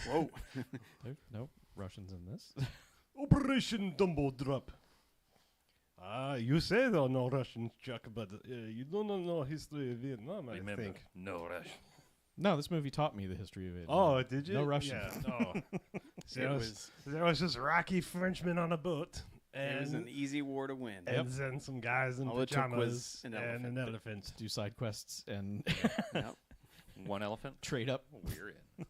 Whoa. There's no Russians in this. Operation Dumbo Drop. You say there are no Russians, Chuck, but you don't know history of Vietnam, I Remember, think. no Russian. No, this movie taught me the history of it. Oh, did you? No Russian. Yeah. Oh. There was this rocky Frenchman on a boat. It was And, an easy war to win. and then some guys in All it took was pajamas an and an elephant. Do side quests and Yep. One elephant. trade up. We're in.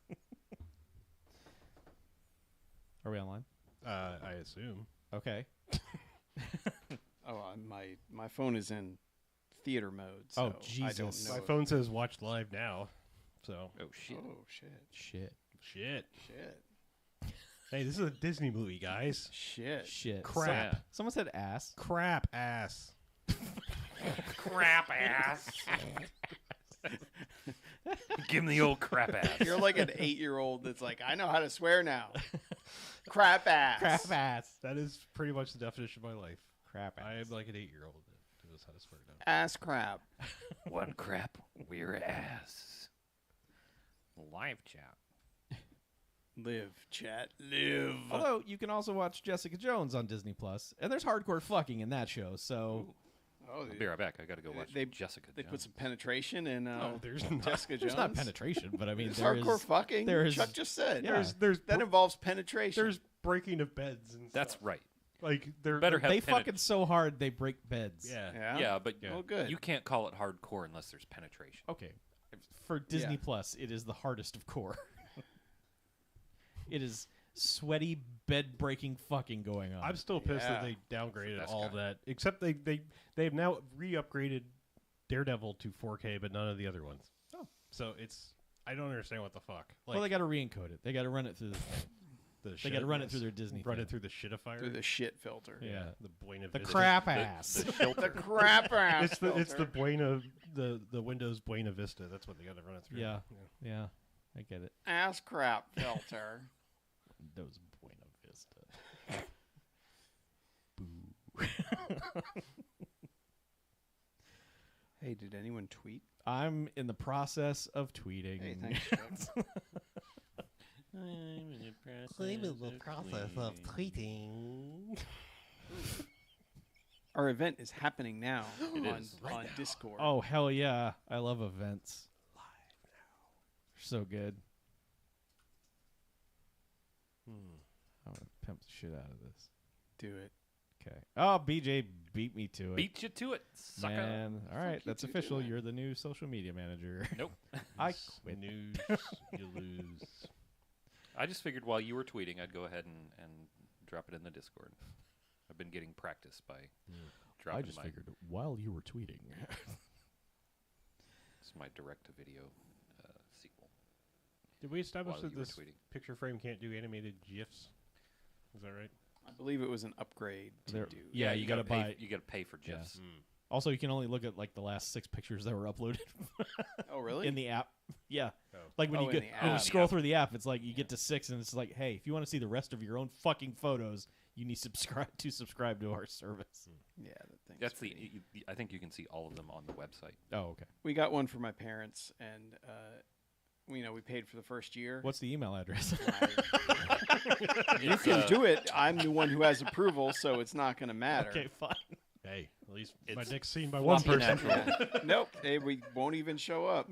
Are we online? I assume. Okay. Oh, my phone is in theater mode. So Oh, Jesus. I don't know. My phone says watch live now. So, Oh shit. Oh shit! Shit. shit. Shit! Hey, this is a Disney movie, guys. Shit! Shit. Crap. Someone said ass. Crap ass. Crap ass. Give him the old crap ass. You're like an 8-year-old that's like, I know how to swear now. Crap ass. Crap ass. That is pretty much the definition of my life. Crap ass. I am like an 8-year-old that knows how to swear now. Ass crap. One crap, we're ass. Live chat. Live, chat. Live. Although you can also watch Jessica Jones on Disney Plus, and there's hardcore fucking in that show. So Oh, I'll be right back. I got to go watch Jessica They Jones. put some penetration in there's not. Jessica Jones. there's not penetration, but I mean There's there hardcore is fucking. there is- Chuck just said. Yeah. There's that involves penetration. there's breaking of beds and That's stuff. right. Like they're Better have they penet- fucking so hard they break beds. yeah. yeah. Yeah, but Oh, good. you can't call it hardcore unless there's penetration. Okay. For Disney Yeah. Plus, it is the hardest of core. It is sweaty bed breaking fucking going on. I'm still pissed that Yeah. they downgraded Best all guy. that. Except they've now re-upgraded Daredevil to 4K, but none of the other ones. Oh. So I don't understand what the fuck. Like, well, they got to re-encode it. They got to run it through the thing. They got to run it through their Disney. Run thing. it through the shitifier. Through the shit filter. Yeah. The Buena The Vista. crap ass. The crap ass. It's the filter. Buena the Windows Buena Vista. That's what they got to run it through. Yeah. I get it. ass crap filter. Windows Buena Vista. Hey, did anyone tweet? I'm in the process of tweeting. Hey, thanks, Chuck. I'm in the process of tweeting. Our event is happening now is. on Discord. Oh hell yeah! I love events. Live now. They're so good. I'm gonna pimp the shit out of this. do it. Okay. Oh, BJ beat me to it. Beat you to it, sucker. Man. All right, that's you official. doing? You're the new social media manager. Nope. I quit. News, you lose. I just figured while you were tweeting, I'd go ahead and drop it in the Discord. I've been getting practice by dropping I just figured while you were tweeting. It's my direct-to-video sequel. Did we establish While that you were this tweeting. picture frame can't do animated GIFs? Is that right? I believe it was an upgrade to There- do. Yeah, you gotta pay, buy- You got to pay for GIFs. Also, you can only look at like the last 6 pictures that were uploaded Oh, really? in the app. Yeah. Oh. Like when Oh, you in get the when you app. scroll through the app, it's like you get to 6 and it's like, hey, if you want to see the rest of your own fucking photos, you need to subscribe to our service. Yeah, that thing. That's I think you can see all of them on the website. Oh, okay. We got one for my parents, and we paid for the first year. What's the email address? You can do it. I'm the one who has approval, so it's not going to matter. Okay, fine. Hey, at least my It's dick's seen by one Floppy person. Natural. Nope, we won't even show up.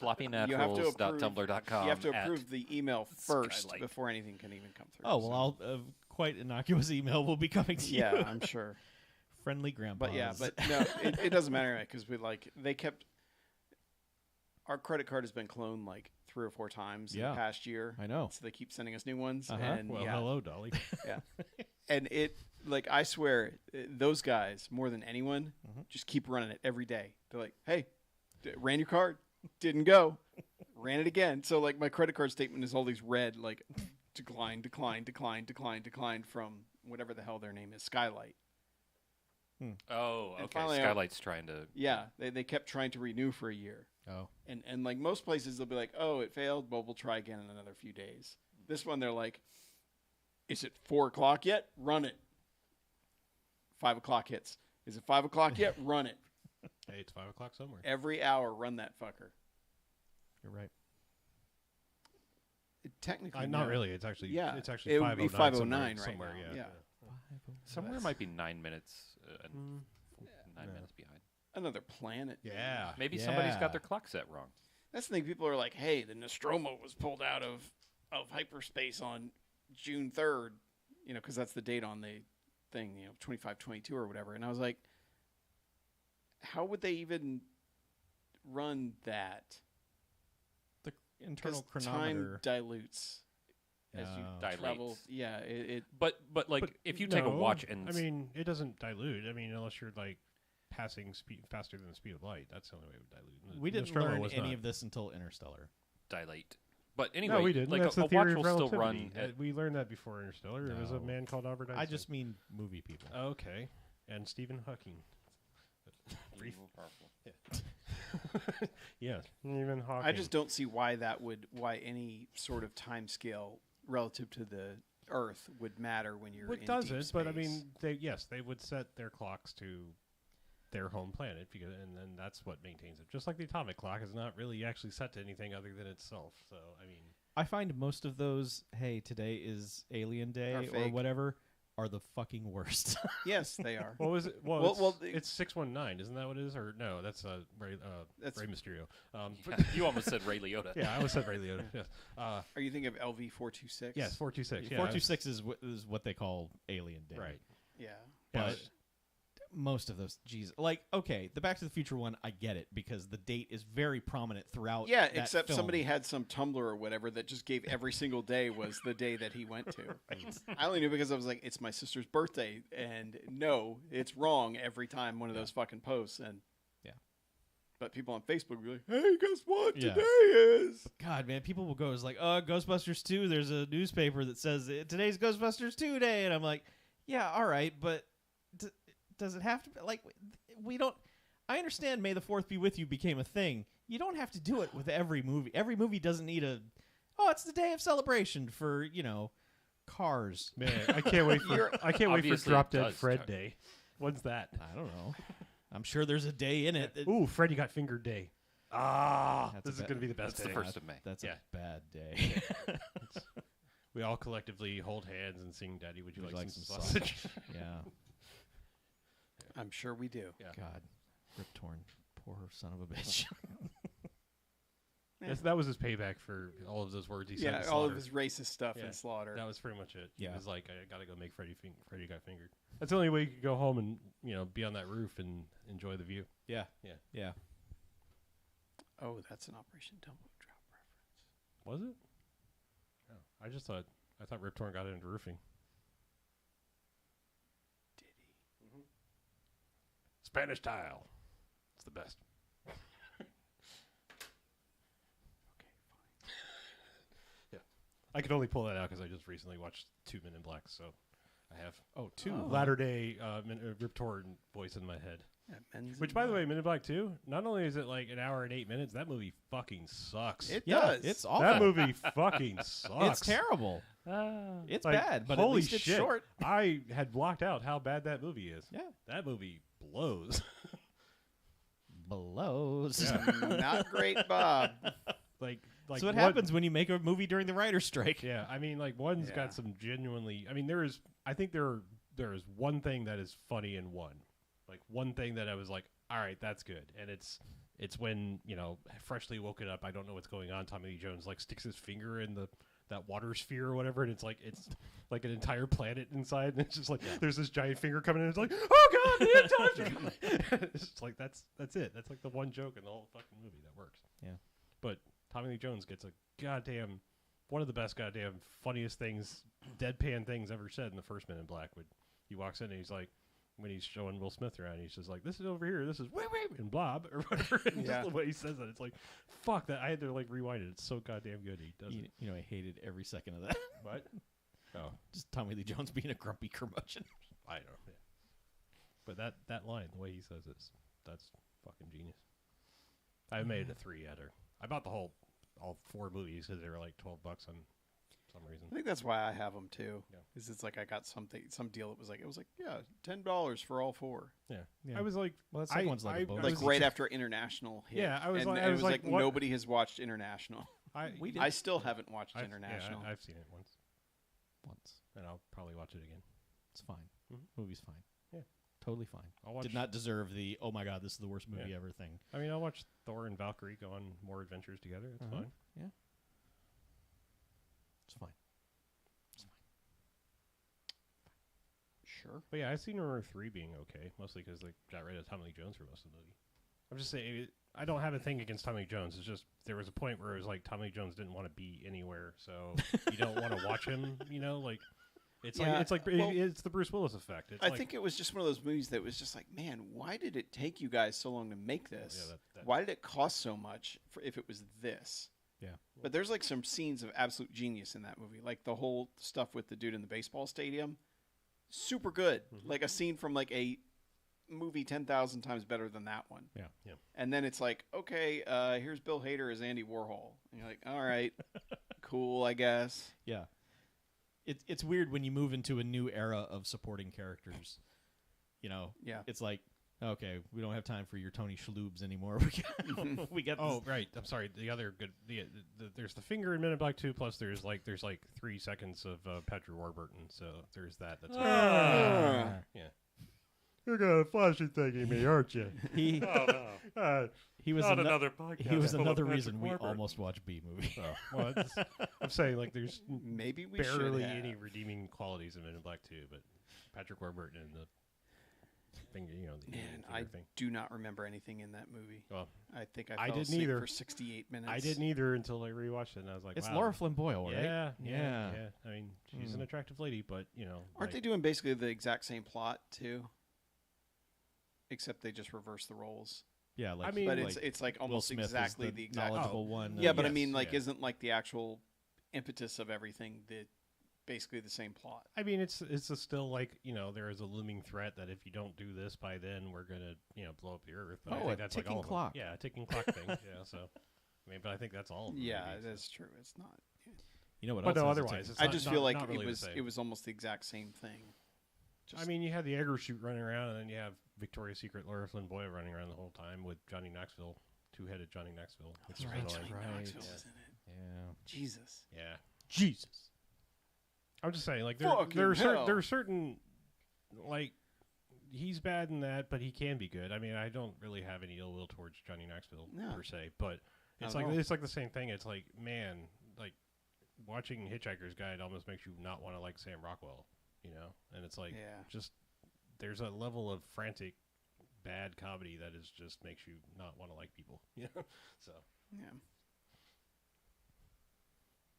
floppynaturals.tumblr.com. You have to at- approve the email first Skylight. before anything can even come through. Oh, well, so- I'll quite innocuous email will be coming to yeah, you. I'm sure. Friendly grandpa. But yeah, but no, it doesn't matter because they kept. Our credit card has been cloned like 3 or 4 times in Yeah, the past year. I know. So they keep sending us new ones. Uh-huh. And Well, yeah, hello, Dolly. yeah. And it, like, I swear, those guys, more than anyone, just keep running it every day. They're like, hey, ran your card, didn't go, ran it again. So, like, my credit card statement is all these red, like, decline from whatever the hell their name is, Skylight. Oh, And okay. finally, Skylight's trying to. Yeah, they kept trying to renew for a year. Oh. And like most places, they'll be like, oh, it failed, but we'll try again in another few days. This one, they're like, is it 4 o'clock yet? Run it. 5 o'clock hits. Is it 5 o'clock yet? Run it. Hey, it's 5 o'clock somewhere. Every hour, run that fucker. You're right. technically, Not no. really. It's actually Yeah, It's actually it would be 509 5:09 right somewhere. now, Yeah. yeah. Somewhere might be 9 minutes and Mm. 9 Yeah. minutes behind. Another planet. Yeah. Maybe somebody's Yeah. got their clock set wrong. That's the thing. People are like, "Hey, the Nostromo was pulled out of hyperspace on June 3rd," because that's the date on the thing, 2522 or whatever. And I was like, how would they even run that? The internal 'Cause chronometer. time dilutes as you Oh. travel. Dilates. Yeah, it But like, But if you take a no, watch and I mean, it doesn't dilute. I mean, unless you're like passing speed faster than the speed of light. That's the only way it would dilute. We didn't Nostromo learn was any not. of this until Interstellar. dilate. But anyway, No, we didn't. like That's a the watch theory of will still relativity. run. At, We learned that before Interstellar. It was a No. man called Albert Einstein. I just mean movie people. Okay, and Stephen Hawking. Brief. Yeah, Stephen Hawking. I just don't see why why any sort of time scale relative to the Earth would matter when you're What in does deep it? But I space. mean, they would set their clocks to their home planet, because, and then that's what maintains it. Just like the atomic clock is not really actually set to anything other than itself. So I mean, I find most of those, hey, today is Alien Day Are or fake. whatever, are the fucking worst. Yes, they are. what was it? Well, Well, it's 619, isn't that what it is? Or no, that's Ray That's- Mysterio. you almost said Ray Liotta. Yeah, I almost said Ray Liotta. Yes. Are you thinking of LV-426? Yes, 426. Yeah. 426 is what they call Alien Day. Right. Yeah. But most of those, geez, like, okay, the Back to the Future one, I get it, because the date is very prominent throughout. Yeah, that except film. somebody had some Tumblr or whatever that just gave every single day was the day that he went to. I only knew because I was like, it's my sister's birthday, and no, it's wrong every time one of those fucking posts. And Yeah. but people on Facebook would be like, hey, guess what Yeah. today is? God, man, people will go, it's like, Ghostbusters 2, there's a newspaper that says today's Ghostbusters 2 day. And I'm like, yeah, all right, but does it have to be? Like, we don't. I understand May the 4th be with you became a thing. You don't have to do it with every movie. Every movie doesn't need it's the day of celebration for, Cars. Man, I can't wait for Obviously Drop it Dead does, Fred Chuck. Day. When's that? I don't know. I'm sure there's a day in it. Ooh, Freddy got fingered day. That's This is a going to be the best That's day. the 1st of May. That's Yeah. a bad day. We all collectively hold hands and sing, "Daddy, would you like some some sausage?" Yeah. I'm sure we do. Yeah. God. Rip Torn. Poor son of a bitch. Yes, that was his payback for all of those words he said. Yeah, in all of Slaughter. his racist stuff Yeah. in Slaughter. That was pretty much it. He Yeah. was like, I gotta go make Freddy got fingered. That's the only way you could go home and be on that roof and enjoy the view. Yeah. Yeah. Yeah. Oh, that's an Operation Dumbo drop reference. Was it? Oh, I thought Rip Torn got into roofing. Did he? Spanish tile. It's the best. I could only pull that out because I just recently watched 2 Men in Black, so I have Two. latter day Rip Torn voice in my head. Yeah, Men's Which, in by the Black. way, Men in Black 2, not only is it like an hour and 8 minutes, that movie fucking sucks. It Yeah, does. it's awful. That movie fucking sucks. It's terrible. It's Like, bad, but holy at least it's shit. short. I had blocked out how bad that movie is. Yeah. That movie blows. Blows. Not great, Bob. like So what one- happens when you make a movie during the writer's strike? Yeah, I mean, like one's Yeah. got some genuinely. I mean, I think there is one thing that is funny in one, like one thing that I was like, all right, that's good, and it's when freshly woken up, I don't know what's going on. Tommy Lee Jones like sticks his finger in that water sphere or whatever, and it's like an entire planet inside, and it's just like there's this giant finger coming in, and it's like, oh god, the Antarctica. It's just like that's it. That's like the one joke in the whole fucking movie that works. Yeah. But Tommy Lee Jones gets a goddamn one of the best goddamn funniest things, deadpan things ever said in the first Men in Black. When he walks in and he's like, when he's showing Will Smith around, he's just like, this is over here, this is wait, and blob or whatever. And Yeah. just the way he says it, it's like, fuck that. I had to like rewind it. It's so goddamn good. He does it. I hated every second of that. What? Oh, Just Tommy Lee Jones being a grumpy curmudgeon. I know. Yeah. But that line, the way he says it, that's fucking genius. I made it a 3 yet. I bought all 4 movies because they were like $12 on some reason. I think that's why I have them too. Yeah. Is it's like I got some deal that was like $10 for all 4. Yeah. Yeah. I was like, Well, that second one's like a bonus. Like right after International hit. Yeah, I was and like- it I was was like like, what- nobody has watched International. We did. I still haven't watched I've, International. Yeah, I've seen it once, once. and I'll probably watch it again. It's fine. Mhm. Movie's fine. Yeah. Totally fine. I'll watch. Did not deserve the oh my god, this is the worst movie Yeah. ever thing. I mean, I'll watch Thor and Valkyrie go on more adventures together. It's Uh-huh. fine. It's fine. Sure. But yeah, I've seen Number 3 being okay, mostly because they got rid of Tommy Lee Jones for most of the movie. I'm just saying, I don't have a thing against Tommy Lee Jones. It's just there was a point where it was like Tommy Lee Jones didn't want to be anywhere, so you don't want to watch him. Like it's Yeah, well, it's the Bruce Willis effect. It's I like, think it was just one of those movies that was just like, man, why did it take you guys so long to make this? that- Why did it cost so much if it was this? Yeah. But there's like some scenes of absolute genius in that movie, like the whole stuff with the dude in the baseball stadium. Super good. Mhm. Like a scene from like a movie 10,000 times better than that one. Yeah. Yeah. And then it's like, okay, here's Bill Hader as Andy Warhol. And you're like, all right, cool, I guess. Yeah. It's weird when you move into a new era of supporting characters. Yeah. It's like, okay, we don't have time for your Tony Shalhoubs anymore. We got Oh this. right, I'm sorry. The other good, there's the finger in Men in Black 2. Plus, there's like 3 seconds of Patrick Warburton. So there's that. That's Ah. yeah. You're gonna flashy thingy me, aren't you? He he was podcast. he was another reason we almost watched B movie. Well, I'm saying like there's Maybe we should barely have. any redeeming qualities in Men in Black 2, but Patrick Warburton and the finger, the Man, finger I thing. do not remember anything in that movie. Well, I think I I fell didn't asleep either. for 68 minutes. I didn't either until I rewatched it, and I was like, It's wow. Laura Flynn Boyle, right? Yeah. I mean, she's an attractive lady, but Aren't they doing basically the exact same plot too? Except they just reverse the roles. Yeah, like I mean, But like it's like Will almost Smith is exactly the exact. knowledgeable one. Yeah, but I yes, mean, like, yeah. isn't like the actual impetus of everything basically the same plot? I mean, it's still like there is a looming threat that if you don't do this by then, we're gonna blow up the earth. But I Oh, think a that's like ticking all of them. clock. Yeah, a ticking clock thing. Yeah, so but I think that's all. Of them Yeah, maybe, so. that's true. It's not. You know what But else? no, has a otherwise, tick- it's I not- just not- feel like not really the same. it was almost the exact same thing. I mean, you had the Egger shoot running around, and then you have Victoria's Secret Laura Flynn Boyle running around the whole time with Johnny Knoxville, two-headed Johnny Knoxville. which is right, annoying. right. Knoxville Yeah. was in it. Yeah. Jesus. Yeah. Jesus. I'm just saying, like Fucking there hell. are certain like he's bad in that, but he can be good. I mean, I don't really have any ill will towards Johnny Knoxville No. per se, but it's Not like at all. it's like the same thing. It's like, man, like watching Hitchhiker's Guide almost makes you not want to like Sam Rockwell, and it's like Yeah. just there's a level of frantic bad comedy that is just makes you not want to like people, So Yeah.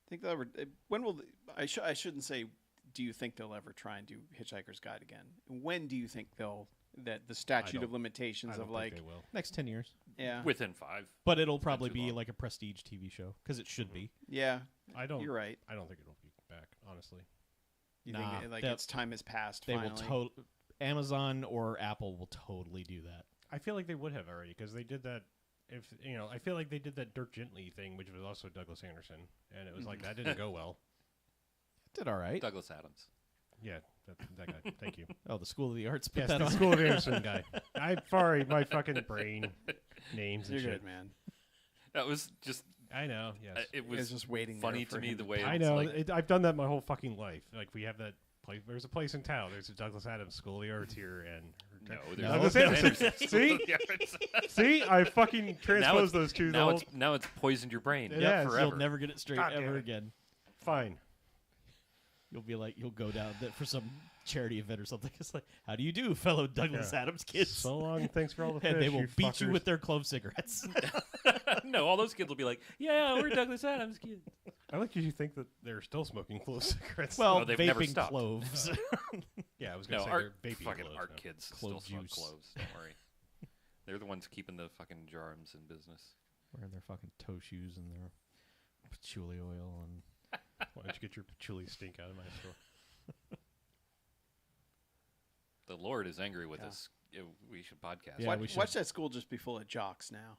Think they'll ever? When will I shouldn't say. Do you think they'll ever try and do Hitchhiker's Guide again? When do you think that the statute don't- of limitations I don't of think like they will. Next 10 years. yeah Within 5. But it'll probably too be long. like a prestige TV show because it should be. yeah I don't. you're right. I don't think it'll be back, honestly. You Nah, think like that- its time has passed? They finally? will Amazon or Apple will totally do that. I feel like they would have already because they did that. If I feel like they did that Dirk Gently thing, which was also Douglas Anderson, and it was like that didn't go well. Did all right. Douglas Adams. Yeah, that guy. Thank you. Oh, the School of the Arts put Yes, that the on. School of Anderson guy. I'm sorry, my fucking brain names and You're shit. good, man. That was just. I know. Yes, It I was was just waiting. funny there for to me him the way I it's know. like. I've done that my whole fucking life. Like we have that place. There's a place in town. There's a Douglas Adams School of the Arts here, and No, Douglas there's Anderson. See? See, I fucking now transposed those two. now it's poisoned your brain. Yeah, forever. You'll never get it straight God damn ever it. again. Fine. You'll be like, you'll go down for some charity event or something. It's like, how do you do, fellow Douglas Yeah. Adams kids? So long. Thanks for all the fish. and they will you beat you fuckers. with their clove cigarettes. No, all those kids will be like, "Yeah, we're Douglas Adams kids." I like you think that they're still smoking clove cigarettes. well, No, they've never vaping stopped. cloves. yeah, I was gonna No, say art, they're vaping fucking cloves art now. kids Clove still smoke juice. cloves. Don't worry. They're the ones keeping the fucking germs in business. Wearing their fucking toe shoes and their patchouli oil and Why don't you get your patchouli stink out of my store? The Lord is angry with Yeah. us. We should podcast. Yeah, we should. Watch that school just be full of jocks now.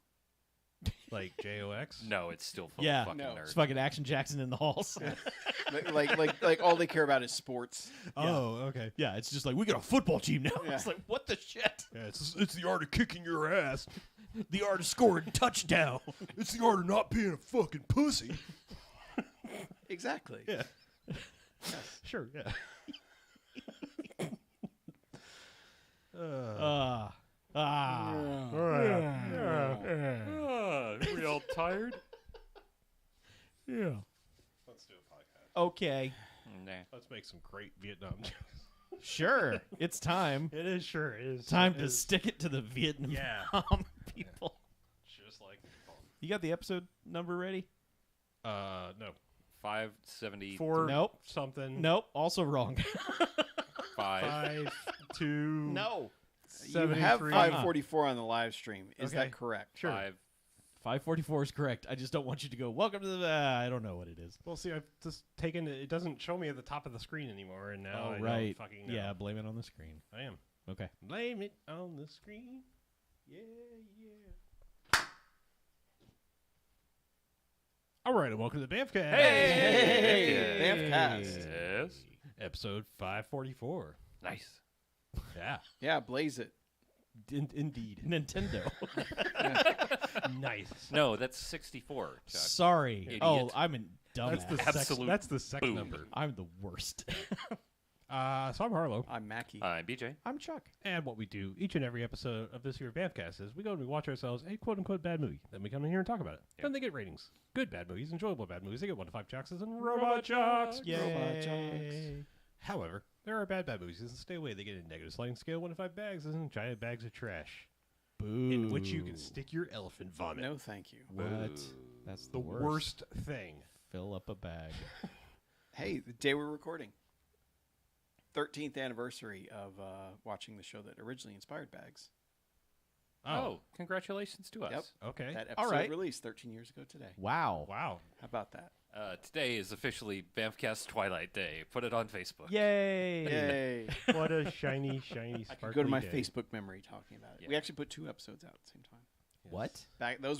Like JOX? No, it's still full Yeah. of fucking No. nerds. it's fucking Action Jackson in the halls. like all they care about is sports. Oh, okay. Yeah, it's just like we got a football team now. Yeah. It's like what the shit? Yeah, it's the art of kicking your ass. The art of scoring touchdown. It's the art of not being a fucking pussy. Exactly. Yeah. Sure, yeah. Are we all tired? Yeah. Let's do a podcast. Okay. Nah. Let's make some great Vietnam jokes. Sure. It's time. It is, sure. It is. Time it to is. stick it to the Vietnam people. Just like. You got the episode number ready? No. 570. Nope. Something. Nope. Also wrong. 5. 2. No. You have 544 on the live stream. Is Okay. that correct? Sure. 5. 544 is correct. I just don't want you to go, welcome to the... I don't know what it is. Well, see, I've just taken it. It doesn't show me at the top of the screen anymore, and now I right. don't fucking know. Yeah, blame it on the screen. I am. Okay. Blame it on the screen. Yeah. All right, and welcome to the BMFcast. Hey! BMFcast. Yes. Episode 544. Nice. Yeah. Yeah, blaze it. Indeed. Nintendo. Nice. No, that's 64, Chuck. Sorry. Idiot. Oh, I'm a dumbass. Absolute the sex boom. number. I'm the worst. So I'm Harlow. I'm Mackie. I'm BJ. I'm Chuck. And what we do each and every episode of this here BMFcast is we go and we watch ourselves a quote-unquote bad movie. Then we come in here and talk about it. Yeah. Then they get ratings. Good bad movies, enjoyable bad movies. They get 1 to 5 Jacksons and Robot Jocks. Yay. However, there are bad movies. And stay away. They get a negative sliding scale, 1 to 5 bags, and giant bags of trash. Boo. In which you can stick your elephant vomit. No, thank you. What? That's The the worst thing. Fill up a bag. Hey, the day we're recording, 13th anniversary of watching the show that originally inspired Bags. Oh, congratulations to us. Yep. Okay. That All episode right. released 13 years ago today. Wow. Wow. How about that? Today is officially BMFcast Twilight Day. Put it on Facebook. Yay. Yay. What a shiny, shiny, I sparkly could go to my day. Facebook memory talking about it. Yeah. We actually put 2 episodes out at the same time. What?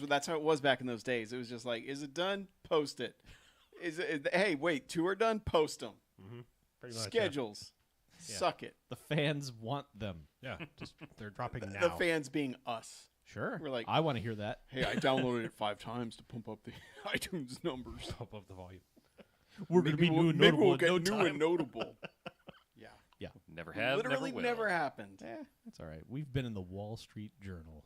That's how it was back in those days. It was just like, is it done? Post it. Hey, wait, 2 are done? Post them. Mm-hmm. Pretty much. Schedules. Yeah. Suck it. The fans want them. Yeah. Just they're dropping now. The fans being us. Sure. We're like- I want to hear that. Hey, I downloaded it 5 times to pump up the iTunes numbers. Top of the volume. We're going to be new and maybe notable we'll in get no new time. and notable. Yeah. Never have, Literally never will. happened. That's all right. We've been in the Wall Street Journal.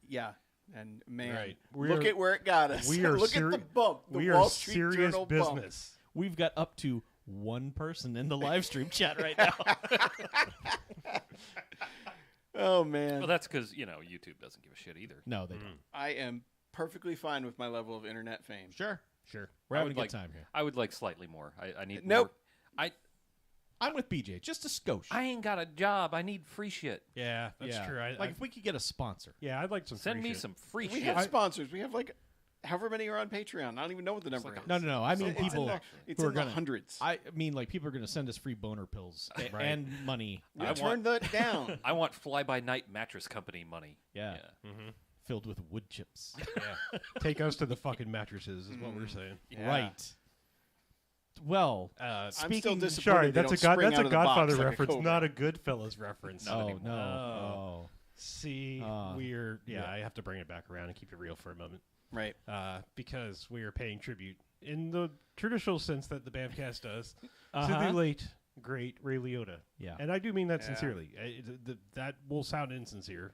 Yeah. And man, Right. look at where it got us. we are look at the bump. The we Wall are Street serious Journal bump. business. We've got up to 1 person in the live stream chat right now. Oh man, Well, that's because, YouTube doesn't give a shit either. No, they don't. I am perfectly fine with my level of internet fame. Sure. Sure. We're I having a would good like- time here. I would like slightly more. I need Nope. more. I'm with BJ. Just a skosh. I ain't got a job. I need free shit. Yeah, that's Yeah. true. Like if we could get a sponsor. Yeah, I'd like some. Send free me shit. some free We shit. have sponsors. We have like however many are on Patreon. I don't even know what the number like is. No. I mean It's in people the- It's who are in the gonna- hundreds. I mean, like people are going to send us free boner pills Right. and money. We I turned that down. I want fly-by-night mattress company money. Yeah, filled with wood chips. Yeah. Take us to the fucking mattresses is what we're saying. Yeah. Right. Well, I'm still speaking. disappointed. Sorry, they that's a don't spring that's out a of the box Godfather like a reference, cobra. not a Goodfellas reference. Not Oh anymore. no! Oh. Oh. See, we're I have to bring it back around and keep it real for a moment, Right. because we are paying tribute in the traditional sense that the BMFcast does to Uh-huh. the late great Ray Liotta. Yeah. And I do mean that Yeah. sincerely. That will sound insincere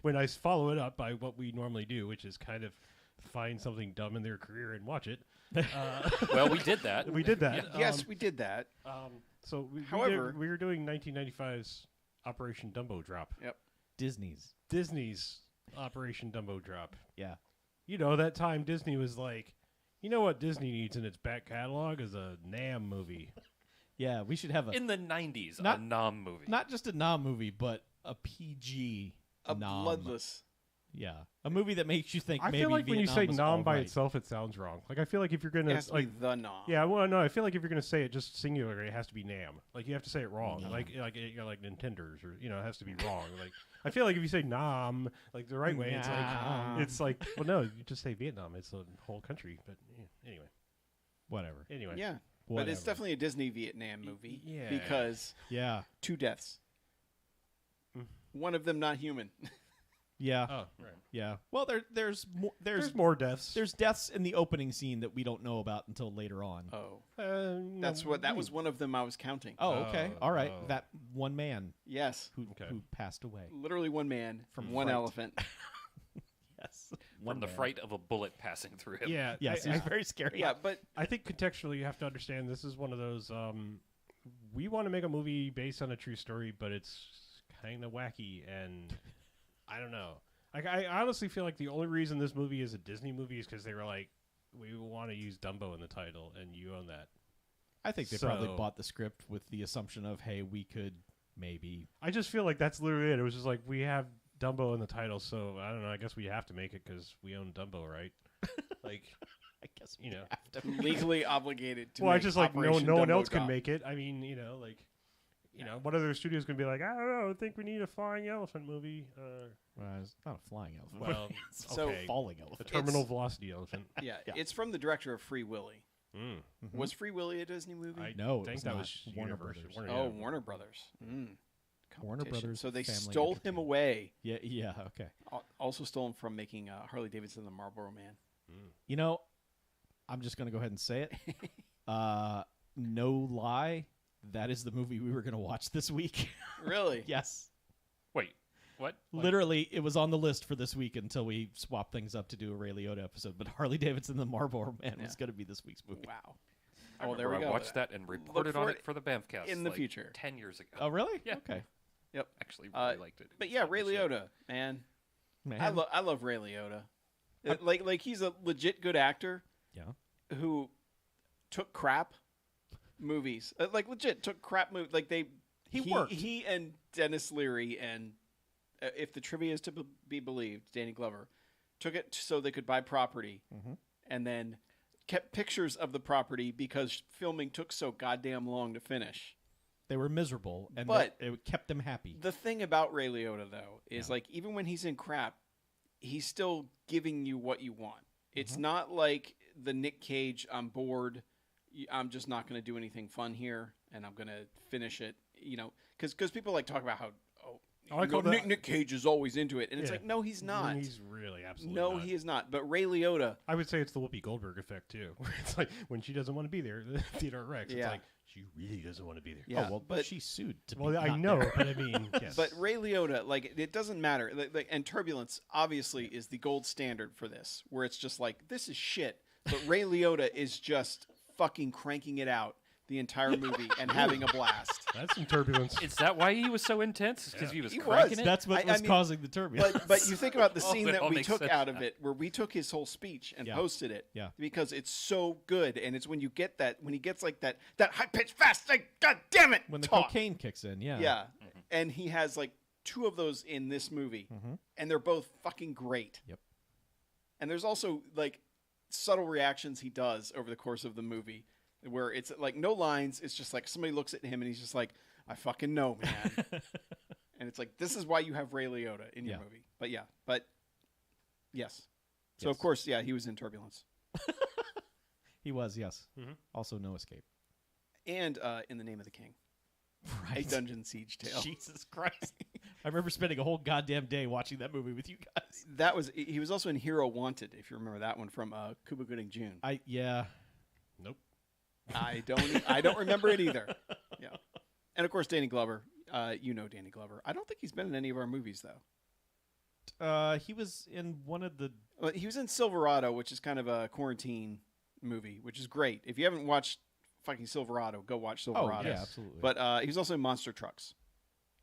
when I follow it up by what we normally do, which is kind of find something dumb in their career and watch it. Well, we did that. We did that. Yes, we did that. So However- we were doing 1995's Operation Dumbo Drop. Yep. Disney's. Disney's Operation Dumbo Drop. Yeah. You know, that time Disney was like, you know what Disney needs in its back catalog is a Nam movie. Yeah. We should have a In the 90s, Not- a Nom movie. not just a Nom movie, but a PG A Nom. bloodless. Yeah, a movie that makes you think. I maybe feel like when you Vietnam say was Nam by alright. itself, it sounds wrong. Like, I feel like if you're going It to, has to like, be the nom. yeah, well, no, I feel like if you're going to say it just singular, it has to be Nam. Like, you have to say it wrong. Nam. Like Nintenders, or, it has to be wrong. Like, I feel like if you say Nam, like, the right way, Nam. it's like, well, no, you just say Vietnam. It's a whole country. But, anyway. Whatever. Anyway. Yeah. Whatever. But it's definitely a Disney Vietnam movie. yeah. Because Yeah. 2 deaths. Mm. One of them not human. Yeah. Oh, right. Yeah. Well, there's more deaths. There's deaths in the opening scene that we don't know about until later on. Oh, No, that was one of them I was counting. Oh, okay. Oh, All right. no. That one man Yes, who Okay. who passed away. literally one man from From one fright. elephant. Yes. From the fright of a bullet passing through him. Yeah. Yes, I, it was very scary. Yeah, but I think contextually you have to understand this is one of those. We want to make a movie based on a true story, but it's kind of wacky, and I don't know. Like, I honestly feel like the only reason this movie is a Disney movie is because they were like, we want to use Dumbo in the title, and you own that. I think they probably So- bought the script with the assumption of, hey, we could maybe. I just feel like that's literally it. It was just like, we have Dumbo in the title, so I don't know. I guess we have to make it because we own Dumbo, right? Like, I guess you know. have to. legally obligated to. Well, I make just like no Operation one Dumbo else can drop. make it. I mean, like, what other studio's gonna be like? I don't know. I think we need a flying elephant movie. It's not a flying elephant. Well, So- okay, falling a elephant. terminal velocity elephant. Yeah, Yeah. it's from the director of Free Willy. Mm. Mhm. Was Free Willy a Disney movie? I No, it think was that not. was Warner Universal. Brothers. Oh, yeah. Warner Brothers. Warner Competition. Brothers So they Family stole him Entertainment. away. Yeah. Okay. Also stole him from making Harley Davidson and the Marlboro Man. You know, I'm just gonna go ahead and say it. No lie, that is the movie we were gonna watch this week. Really? Yes. Wait, what? Literally, it was on the list for this week until we swapped things up to do a Ray Liotta episode. But Harley Davidson and the Marlboro Man was Yeah. going to be this week's movie. Wow. I Oh, there we remember go. I watched that and reported on for it it for the BMFcast in the like future. 10 years ago. Oh, really? Yeah. Okay. Yep. Actually, really liked it. But yeah, Ray Liotta, man. Man. I love Ray Liotta. Like he's a legit good actor Yeah. who took crap movies. Like legit took crap movies. Like He worked. He and Dennis Leary and if the trivia is to be believed, Danny Glover took it so they could buy property, Mhm. and then kept pictures of the property because filming took so goddamn long to finish. They were miserable, and But- it kept them happy. The thing about Ray Liotta, though, is Yeah. like even when he's in crap, he's still giving you what you want. It's Mm-hmm. not like the Nick Cage, I'm bored, I'm just not going to do anything fun here, and I'm going to finish it. You know, because people like talk about how I call that- Nick Cage is always into it, and it's Yeah. like no, he's not. He's really absolutely No, not. he is not. But Ray Liotta, I would say it's the Whoopi Goldberg effect too, where it's like when she doesn't want to be there, the theater wrecks. Yeah. It's like she really doesn't want to be there. yeah, Oh, well, but she sued to Well, be I not know, there. but I mean, yes. But Ray Liotta, like it doesn't matter. Like, and Turbulence obviously is the gold standard for this, where it's just like this is shit. But Ray Liotta is just fucking cranking it out the entire movie and having a blast. that's some turbulence. Is that why he was so intense? Because he was He cranking was. it? That's what I was mean, causing the turbulence. But you think about the Oh, scene it that all we makes took sense out of now. it, where we took his whole speech and Yeah. posted it. Yeah. Because it's so good, and it's when you get that, when he gets like that high pitched fast, like God damn it, when the talk. cocaine kicks in, yeah. Yeah. And he has like 2 of those in this movie, and they're both fucking great. Yep. And there's also like subtle reactions he does over the course of the movie where it's like no lines. It's just like somebody looks at him and he's just like, I fucking know, man. And it's like, this is why you have Ray Liotta in your Yeah. movie. But yes. So Yes. of course, yeah, he was in Turbulence. He was, yes. Mhm. Also, No Escape. And In the Name of the King, a Right. dungeon siege tale. Jesus Christ. I remember spending a whole goddamn day watching that movie with you guys. He was also in Hero Wanted, if you remember that one from Cuba Gooding Jr. Yeah. Nope. I don't remember it either. Yeah, and of course Danny Glover. You know Danny Glover. I don't think he's been in any of our movies though. He was in one of the. Well, he was in Silverado, which is kind of a quarantine movie, which is great. If you haven't watched fucking Silverado, go watch Silverado. Oh, yeah, absolutely. But he was also in Monster Trucks.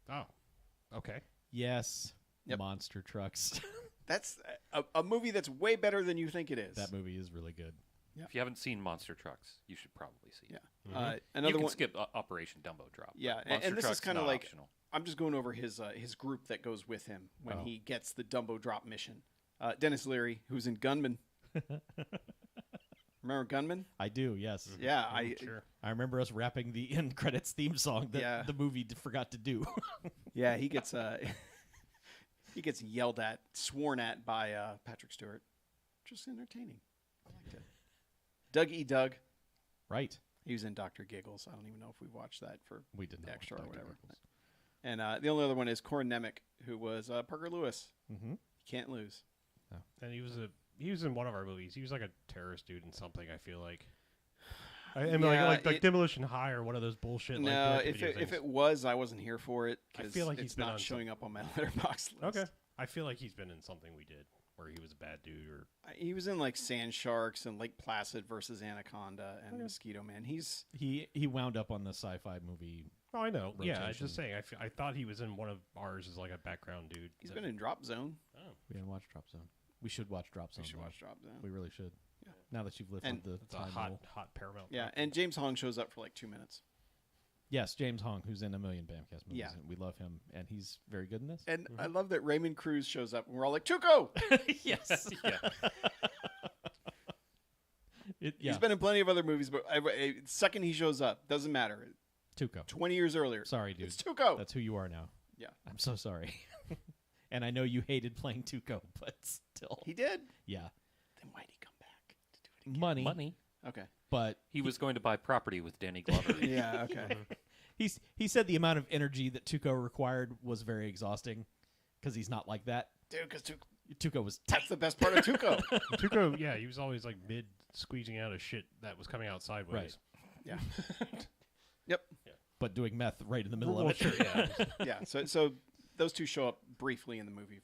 Oh, okay. Yes. Yep. Monster Trucks. That's a movie that's way better than you think it is. That movie is really good. If you haven't seen Monster Trucks, you should probably see it. Yeah. You Another can one. skip Operation Dumbo Drop. Yeah, but and Monster this is Trucks kinda not like- optional. I'm just going over his group that goes with him when Oh. he gets the Dumbo Drop mission. Dennis Leary, who's in Gunman. Remember Gunman? I do, yes. Yeah, Sure. I remember us rapping the end credits theme song that Yeah. the movie forgot to do. Yeah, he gets he gets yelled at, sworn at by Patrick Stewart. Just entertaining. I liked it. Doug E. Doug. Right. He was in Dr. Giggles. I don't even know if we watched that for We did not. extra or watch Dr. whatever. Giggles. And the only other one is Corin Nemec, who was Parker Lewis. Mm-hmm. Can't lose. And he was in one of our movies. He was like a terrorist dude in something. I feel like. I mean, like Demolition High or one of those bullshit. No, like, if it was, I wasn't here for it. I feel like it's he's been not on showing up on my letterbox list. Okay, I feel like he's been in something we did where he was a bad dude, or He was in like Sand Sharks and Lake Placid versus Anaconda and Mosquito Man. He wound up on the sci-fi movie. oh, I know. Yeah, I was Rotation. just saying. I thought he was in one of ours as like a background dude. He's been in Drop Zone. Oh, We didn't watch Drop Zone. We should watch Drop Zone. We should though. watch Drop Zone. We really should. Yeah. Now that you've lifted And the it's a time hot rule. Paramount. Yeah, property. and James Hong shows up for like 2 minutes. Yes, James Hong, who's in a million BMFcast movies. Yeah. And we love him, and he's very good in this. And I love that Raymond Cruz shows up and we're all like, Tuco! yes. Yeah. He's been in plenty of other movies, but second he shows up, doesn't matter. Tuco. 20 years earlier. Sorry, dude. It's Tuco! That's who you are now. Yeah. I'm so sorry. And I know you hated playing Tuco, but still. He did? Yeah. Then why'd he come back to do it again? Money. Okay. But He was going to buy property with Danny Glover. Yeah, okay. he said the amount of energy that Tuco required was very exhausting because he's not like that. Dude, because Tuco was that's the best part of Tuco. Tuco, yeah, he was always like mid squeezing out of shit that was coming out sideways. Right. Yeah. Yep. but doing meth right in the middle Well, of it. sure, yeah. Yeah. So those two show up briefly in the movie.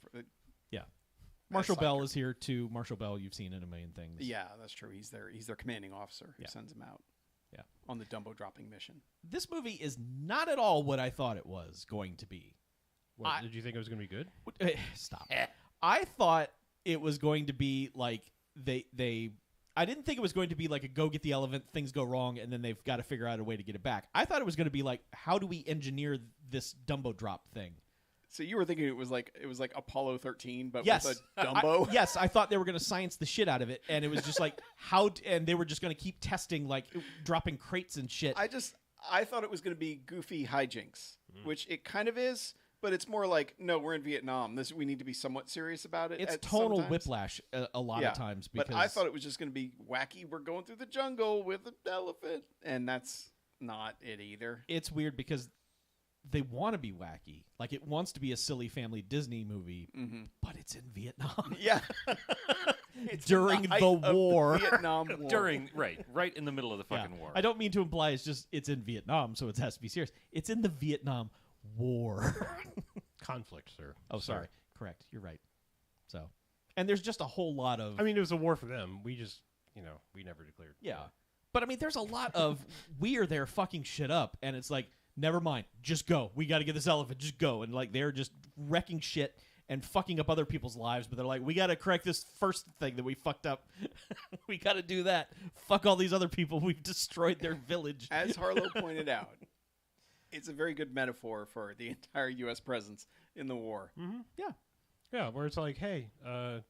Yeah. Marshall side Bell character. is here too. Marshall Bell, you've seen in a million things. Yeah, that's true. He's their commanding officer who Yeah. sends him out. Yeah. On the Dumbo dropping mission. This movie is not at all what I thought it was going to be. What, did you think it was going to be good? Stop. I thought it was going to be like they I didn't think it was going to be like a go get the elephant, things go wrong, and then they've got to figure out a way to get it back. I thought it was going to be like, how do we engineer this Dumbo drop thing? So you were thinking it was like Apollo 13, but Yes, with a Dumbo. yes, I thought they were going to science the shit out of it, and it was just like and they were just going to keep testing, like dropping crates and shit. I thought it was going to be goofy hijinks, which it kind of is, but it's more like, no, we're in Vietnam. We need to be somewhat serious about it. It's at tonal sometimes. whiplash a lot Yeah, of times. Because But I thought it was just going to be wacky. We're going through the jungle with an elephant, and that's not it either. it's weird because they want to be wacky. Like it wants to be a silly family Disney movie, but it's in Vietnam. Yeah. It's During in height the of war. Vietnam War. right in the middle of the Yeah. fucking war. I don't mean to imply it's in Vietnam, so it has to be serious. It's in the Vietnam War. Conflict, sir. Oh, sorry. Correct. You're right. So, and there's just a whole lot of I mean, it was a war for them. We just, we never declared. yeah. But I mean, there's a lot of we are there fucking shit up, and it's like, never mind, just go. We got to get this elephant. Just go, and like they're just wrecking shit and fucking up other people's lives. But they're like, we got to correct this first thing that we fucked up. We got to do that. Fuck all these other people. We've destroyed their village. As Harlow pointed out, it's a very good metaphor for the entire U.S. presence in the war. Mm-hmm. Yeah. Yeah, where it's like, hey, we're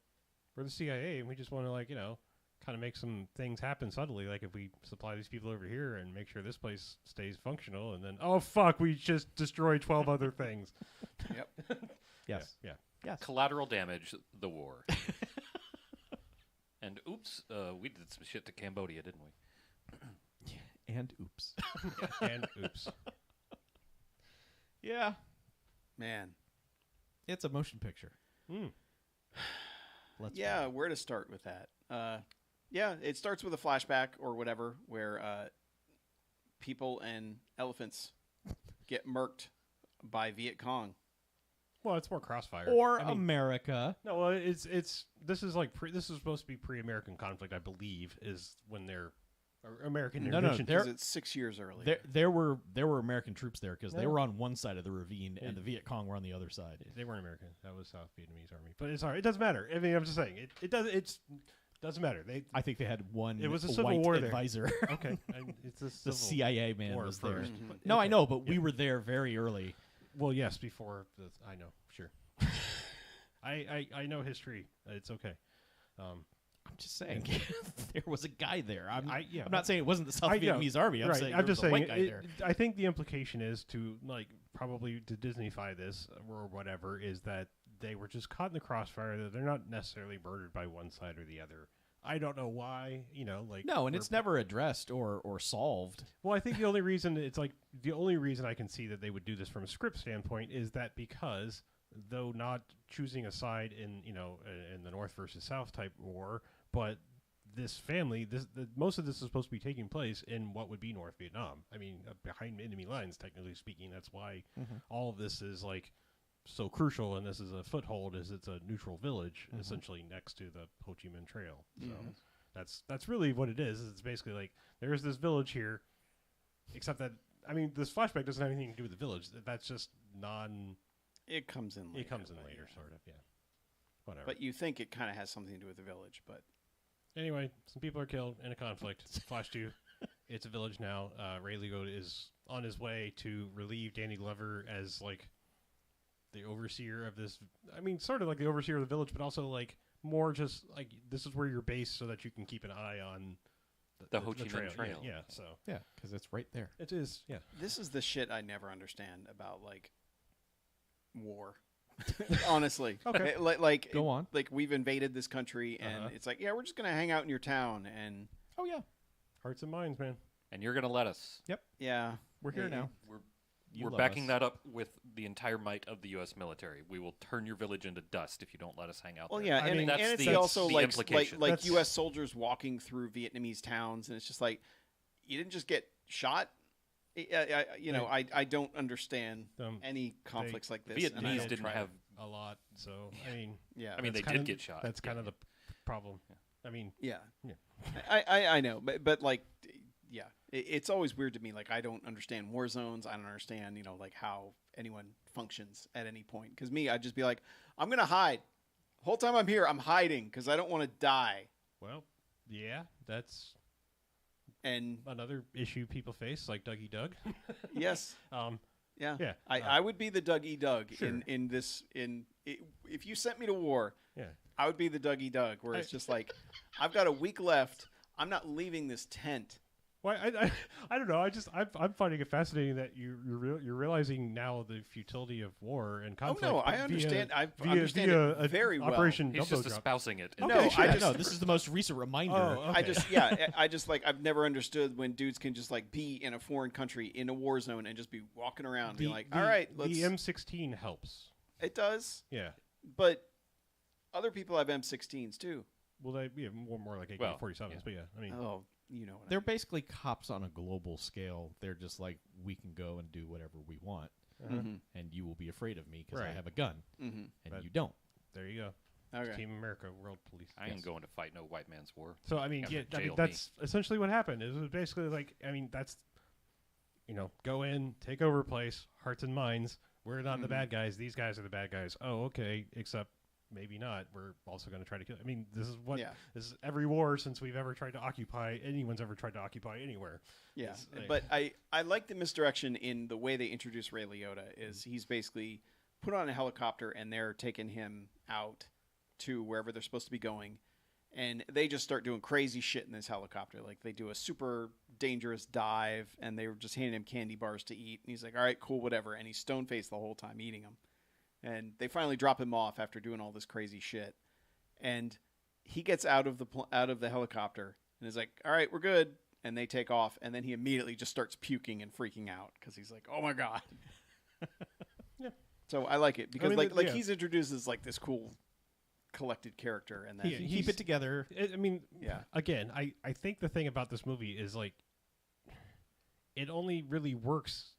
the CIA, and we just want to, like, kind of make some things happen subtly. Like, if we supply these people over here and make sure this place stays functional, and then, oh, fuck, we just destroyed 12 other things. Yep. Yes. Yeah. Yes. Collateral damage, the war. And oops, we did some shit to Cambodia, didn't we? And oops. And oops. Yeah. Man. It's a motion picture. Mm. Let's Yeah, go. where to start with that? Yeah, it starts with a flashback or whatever where people and elephants get murked by Viet Cong. Well, it's more Crossfire. Or I mean, America. no, well, this is like this is supposed to be pre-American conflict, I believe, is when they're or American No, intervention. There- Because it's 6 years earlier. There were American troops there because they Yeah. were on one side of the ravine Yeah. and the Viet Cong were on the other side. They weren't American. That was South Vietnamese army. But it's all right. It doesn't matter. I mean, I'm just saying it doesn't matter. They I think they had one. It was a civil white war there. advisor. okay. And it's a The civil CIA man war was there. first. Mhm. But- No, I okay. know, but we were there very early. Well, yes, before I know, sure. I know history. It's okay. I'm just saying, there was a guy there. I'm not I saying it wasn't the South I know. Vietnamese army. I'm right. saying I'm there just was a saying. white guy there. I think the implication is to probably to Disneyfy this or whatever is that they were just caught in the crossfire. That they're not necessarily murdered by one side or the other. I don't know why. Like No, and it's never addressed or solved. Well, I think the only reason I can see that they would do this from a script standpoint is that because though not choosing a side in the North versus South type war, but this family, most of this is supposed to be taking place in what would be North Vietnam. I mean, behind enemy lines, technically speaking. That's why all of this is like so crucial, and this is a foothold, is it's a neutral village essentially next to the Ho Chi Minh Trail. So that's really what it is. It's basically like there's this village here, except that this flashback doesn't have anything to do with the village. That's just It comes in later. It comes in later, sort of. Yeah. Whatever. But you think it kind of has something to do with the village, but anyway, some people are killed in a conflict. Flash 2. It's a village now. Ray Liotta is on his way to relieve Danny Glover as like the overseer of this. Sort of like the overseer of the village, but also like more just like this is where you're based so that you can keep an eye on the Ho Chi Minh Trail. Yeah, so Yeah, because it's right there. it is. Yeah, this is the shit I never understand about like war. Honestly, Okay. Like Go on. Like we've invaded this country, and it's like, yeah, we're just gonna hang out in your town, and Oh yeah, hearts and minds, man. And you're going to let us. yeah, we're here now. You We're love backing us. that up with the entire might of the U.S. military. We will turn your village into dust if you don't let us hang out well, there. yeah, I and, mean, and that's it's the- also the like implication. like That's- U.S. soldiers walking through Vietnamese towns, and it's just like you didn't just get shot. I don't understand any conflicts like this. and I Vietnamese don't didn't try have. A lot. So Yeah, I mean, they that's did get shot. That's kind of the problem. yeah. Yeah. I know, but like, yeah, it's always weird to me. Like, I don't understand war zones. I don't understand, like how anyone functions at any point. Because I'd just be like, I'm gonna hide. Whole time I'm here, I'm hiding because I don't want to die. Well, yeah, that's And another issue people face, like Dougie Doug. yes, Yeah. I would be the Doug E. Doug Sure. in this. If you sent me to war, Yeah. I would be the Doug E. Doug, where it's just like, I've got a week left. I'm not leaving this tent. Well, I don't know. I'm finding it fascinating that you're realizing now the futility of war and conflict. Oh no, I via- understand. I via understand a it very well. Operation He's Dumbo just Drop. espousing it. No, Okay, sure. I just No, this is the most recent reminder. Oh, okay. I just like I've never understood when dudes can just like be in a foreign country in a war zone and just be walking around and be like, all right, let's. The M16 helps. It does, Yeah. but other people have M16s too. Well, they more like AK-47s, yeah. but yeah, I mean, Oh, you know what I They're mean. basically cops on a global scale. They're just like, we can go and do whatever we want, Mhm. and you will be afraid of me because I Right. have a gun, Mhm. and But- you don't. there you go. Okay. Team America, World Police. I ain't going to fight no white man's war. So I mean, Have yeah, to jail that's essentially what happened. It was basically like, that's, go in, take over a place, hearts and minds. We're not the Mhm. bad guys. These guys are the bad guys. Oh, okay. Except maybe not. We're also going to try to kill. I mean, this is what Yeah. this is every war since we've ever tried to occupy. Anyone's ever tried to occupy anywhere. Yeah, It's like- but I like the misdirection in the way they introduce Ray Liotta. Is he's basically put on a helicopter and they're taking him out to wherever they're supposed to be going, and they just start doing crazy shit in this helicopter. Like they do a super dangerous dive, and they were just handing him candy bars to eat, and he's like, "All right, cool, whatever," and he's stone faced the whole time eating them. And they finally drop him off after doing all this crazy shit, and he gets out of the helicopter and is like, "All right, we're good." And they take off, and then he immediately just starts puking and freaking out because he's like, "Oh my god!" Yeah. So I like it because mean, like yeah. he's introduced as like this cool, collected character, and then Yeah, Keep it together. I mean, yeah, again, I think the thing about this movie is like, it only really works.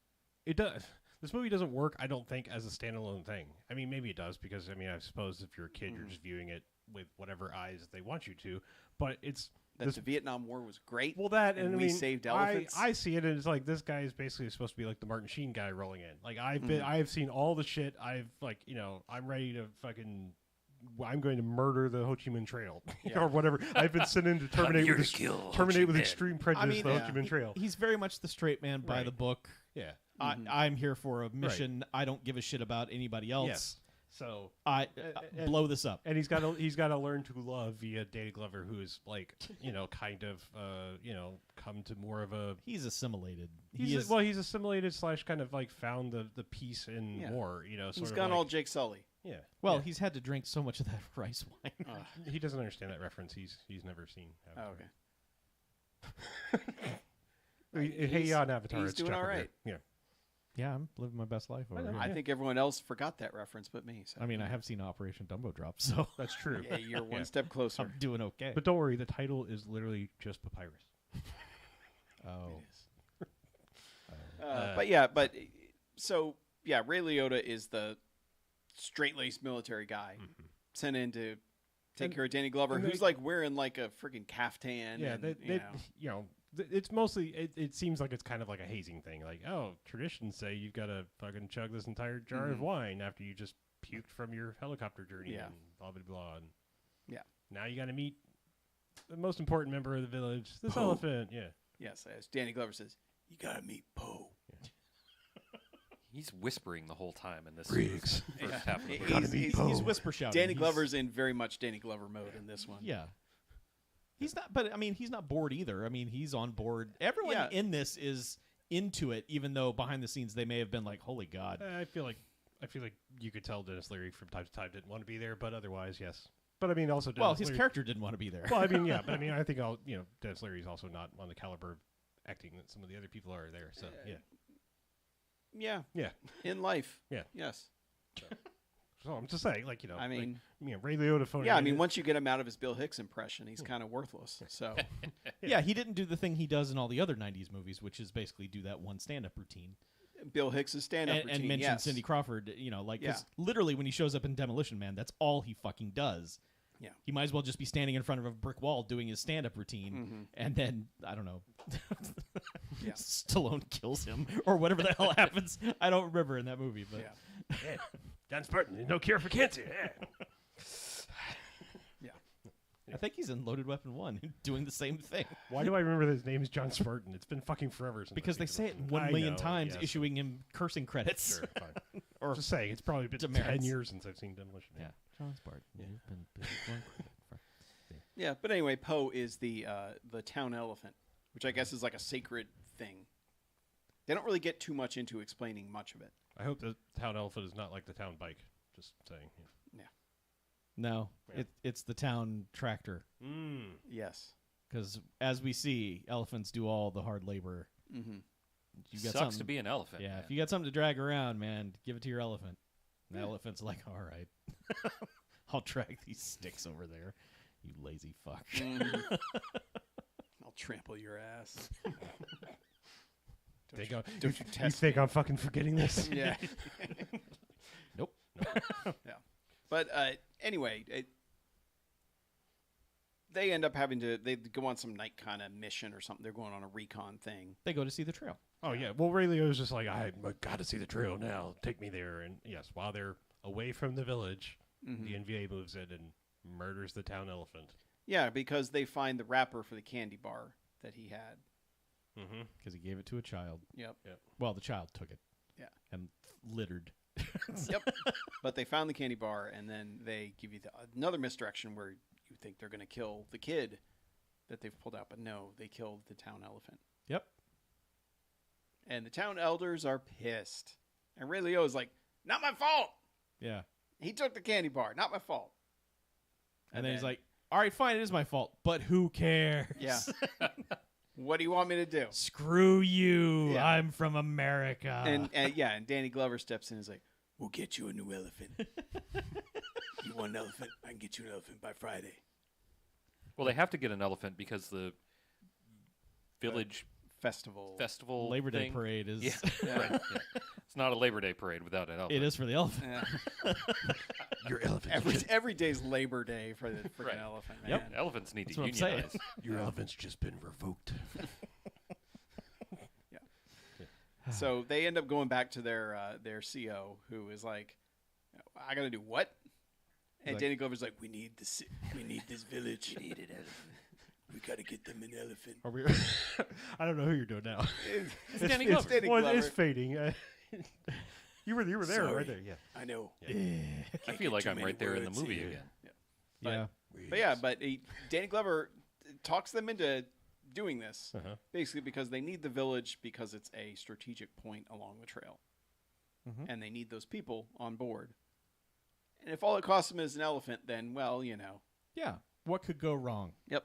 It does. This movie doesn't work, I don't think, as a standalone thing. I mean, maybe it does because I suppose if you're a kid, you're just viewing it with whatever eyes they want you to. But it's that the Vietnam War was great. well that and and I we mean, saved elephants. I see it, and it's like this guy is basically supposed to be like the Martin Sheen guy rolling in. Like I've seen all the shit. I'm ready to fucking. I'm going to murder the Ho Chi Minh Trail or whatever. I've been sent in to terminate here with to kill Ho terminate Chi with Minh. extreme prejudice the Ho Chi Minh Trail. He's very much the straight man by Right. the book. Yeah. I'm here for a mission. I don't give a shit about anybody else. Yes. So I and- blow this up. and he's got to learn to love via Danny Glover, who is like kind of come to more of a He's assimilated. he's assimilated / kind of like found the peace in Yeah. war. Sort He's of gone like, all Jake Sully. Yeah. Well, Yeah. he's had to drink so much of that rice wine. He doesn't understand that reference. He's never seen Oh, Avatar. okay. Hey, on Avatar, he's it's doing all chocolate right. beer. Yeah, I'm living my best life over know. here. I think everyone else forgot that reference but me. So. I mean, I have seen Operation Dumbo Drop, so That's true. Yeah, you're one Yeah. step closer. I'm doing okay. But don't worry, the title is literally just Papyrus. oh, So Ray Liotta is the straight-laced military guy sent in to take care of Danny Glover, and who's they- like wearing like a freaking caftan. Yeah, and, it's mostly. It seems like it's kind of like a hazing thing. Like, oh, traditions say you've got to fucking chug this entire jar of wine after you just puked from your helicopter journey and blah blah blah. And now you got to meet the most important member of the village, this Poe. elephant. Yeah. Yes, as Danny Glover says, you gotta meet Poe. He's whispering the whole time in this Briggs. first Yeah. half of the movie. he's whisper shouting. Danny He's- Glover's in very much Danny Glover mode in this one. Yeah. He's not, but I mean, he's not bored either. I mean, he's on board. Everyone Yeah. in this is into it, even though behind the scenes they may have been like, "Holy God!" I feel like you could tell Dennis Leary from time to time didn't want to be there, but otherwise, yes. But I mean, also Dennis Well, his Leary, character didn't want to be there. Well, I mean, yeah, but I mean, I think Dennis Leary's also not on the caliber of acting that some of the other people are there. So yeah. Yeah. In life. Yeah. Yes. So I'm just saying, like, I mean, Ray Liotta phoning. yeah, I mean, once you get him out of his Bill Hicks impression, he's kind of worthless. So, yeah, he didn't do the thing he does in all the other '90s movies, which is basically do that one stand-up routine Bill Hicks' stand-up routine, and mention yes. Cindy Crawford. Because literally when he shows up in Demolition Man, that's all he fucking does. Yeah. He might as well just be standing in front of a brick wall doing his stand-up routine, and then I don't know, Yeah. Stallone kills him or whatever the hell happens. I don't remember in that movie, but Yeah. John Spartan, there's no cure for cancer. Yeah. I think he's in Loaded Weapon 1 doing the same thing. Why do I remember his name is John Spartan? It's been fucking forever since Because they I've say seen it the 1 movie. million I know, times, yes. issuing him cursing credits. Sure, fine. Or Just saying, it's probably been demerits. 10 years since I've seen Demolition Man. Yeah, John Spartan. You've been one credit for. Yeah, but anyway, Poe is the town elephant, which I guess is like a sacred thing. They don't really get too much into explaining much of it. I hope the town elephant is not like the town bike. Just saying. No, Yeah. it's the town tractor. Yes. Because as we see, elephants do all the hard labor. Mm-hmm. You got Sucks something to be an elephant. Yeah, man. if you got something to drag around, man, give it to your elephant. And the elephant's like, all right, I'll drag these sticks over there, you lazy fuck. I'll trample your ass. Don't you think I'm fucking forgetting this? Yeah. Nope. Yeah. But anyway, they end up having to. They go on some night kind of mission or something. They're going on a recon thing. They go to see the trail. Oh yeah. Well, Ray Liotta's just like, I got to see the trail now. Take me there. And yes, while they're away from the village, the NVA moves in and murders the town elephant. Yeah, because they find the wrapper for the candy bar that he had. Because he gave it to a child. Yep. Well, the child took it. Yeah. And littered. Yep. But they found the candy bar, and then they give you another misdirection where you think they're going to kill the kid that they've pulled out, but no, they killed the town elephant. Yep. And the town elders are pissed. And Ray Liotta's like, not my fault. Yeah. He took the candy bar, not my fault. And then he's like, all right, fine, it is my fault, but who cares? yeah. What do you want me to do? Screw you. Yeah. I'm from America. And Danny Glover steps in and is like, we'll get you a new elephant. You want an elephant? I can get you an elephant by Friday. Well, they have to get an elephant because the village Festival. Labor Day thing- parade is. Yeah, right. Yeah. It's not a Labor Day parade without an elephant. It is for the elephant. Yeah. Your elephant. Every day's Labor Day for the freaking Right. elephant, man. Yep. Elephants need That's to what I'm saying. unionize. Your elephant's just been revoked. So they end up going back to their CO, who is like, I got to do what? And Like- Danny Glover's like, we need this village. We need an elephant. We got to get them an elephant. Are we? I don't know who you're doing now. It's Danny it's Glover. Danny Well, Glover. it's fading. You were there, Sorry. right there. Yeah. I know. I feel like I'm right there in the movie again. Yeah. But Danny Glover talks them into doing this, basically because they need the village because it's a strategic point along the trail. And they need those people on board. And if all it costs him is an elephant, then, well, you know. Yeah. What could go wrong? Yep.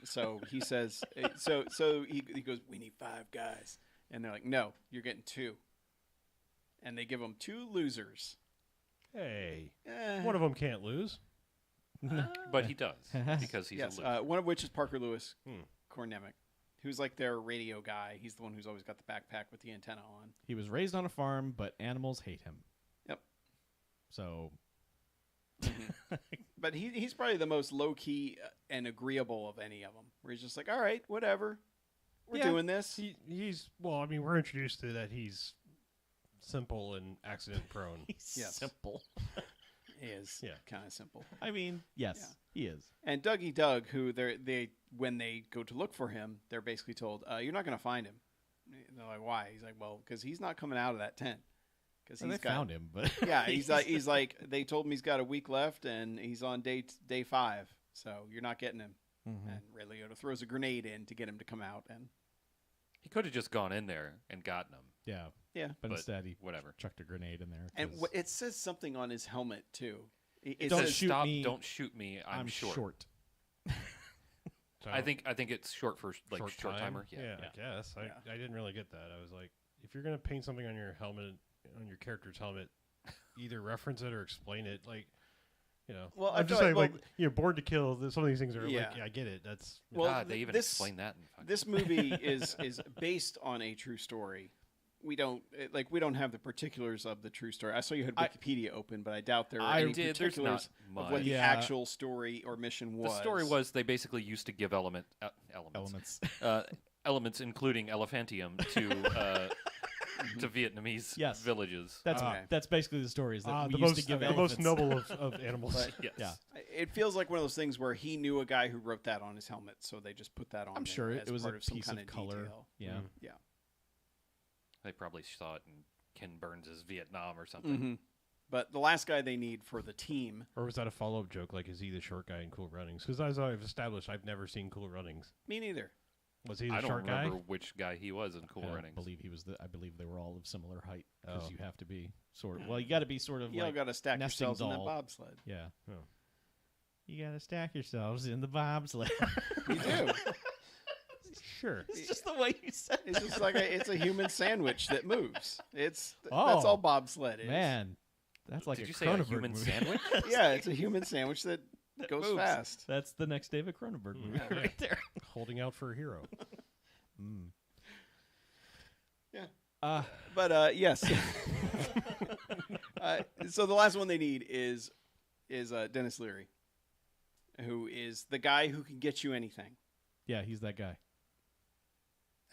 So he says, so he goes, we need 5 guys. And they're like, no, you're getting 2. And they give him 2 losers. Hey, one of them can't lose. But he does because he's a loser. One of which is Parker Lewis Kornemick, who's like their radio guy. He's the one who's always got the backpack with the antenna on. He was raised on a farm, but animals hate him. Yep. So. But he's probably the most low-key and agreeable of any of them, where he's just like, all right, whatever. We're doing this. He's well, I mean, we're introduced to that he's simple and accident-prone. He's simple. He is kind of simple. I mean, yes, he is. And Dougie Doug, who they when they go to look for him, they're basically told, you're not going to find him. And they're like, why? He's like, well, because he's not coming out of that tent. Because they found him, but yeah, he's like they told him he's got a week left, and he's on day 5, so you're not getting him. Mm-hmm. And Ray Liotta throws a grenade in to get him to come out, and He could have just gone in there and gotten him. yeah, but instead he whatever chucked a grenade in there. And it says something on his helmet too. It Don't says, shoot stop! me. Don't shoot me! I'm short. So, I think it's short for like short timer. Yeah, Yeah. I guess. Yeah. I didn't really get that. I was like, if you're gonna paint something on your helmet, on your character's helmet, either reference it or explain it. Like, you know, Well, I'm just saying, like, you know, Born to Kill. Some of these things are like, yeah, I get it. That's Well, God, they even explain that. This movie is based on a true story. We don't have the particulars of the true story. I saw you had Wikipedia open, but I doubt there are any particulars of what the actual story or mission was. The story was they basically used to give elements, including elephantium, to Vietnamese villages. That's basically the story. Is that we the used to give the most noble of animals. But, yes. Yeah, it feels like one of those things where he knew a guy who wrote that on his helmet, so they just put that on. I'm sure as it was part a of some piece kind of color. detail. Yeah, Yeah. They probably saw it in Ken Burns' Vietnam or something. Mm-hmm. But the last guy they need for the team. Or was that a follow-up joke? Like, is he the short guy in Cool Runnings? Because as I've established, I've never seen Cool Runnings. Me neither. Was he the I don't short guy? remember which guy he was in Cool Runnings. I believe they were all of similar height because you have to be sort of. Well, you got to be sort of. You all got to stack nesting yourselves in that doll. bobsled. Yeah. Oh. You got to stack yourselves in the bobsled. You do. Sure. It's just the way you said It's just like it's a human sandwich that moves. That's Oh, all bobsled is. Man, that's like Did a you say a Cronenberg human movie. sandwich? Yeah, it's a human sandwich that goes moves. fast. That's the next David Cronenberg movie right there. Holding out for a hero. Yeah. But yes. So the last one they need is Dennis Leary, who is the guy who can get you anything. Yeah, he's that guy.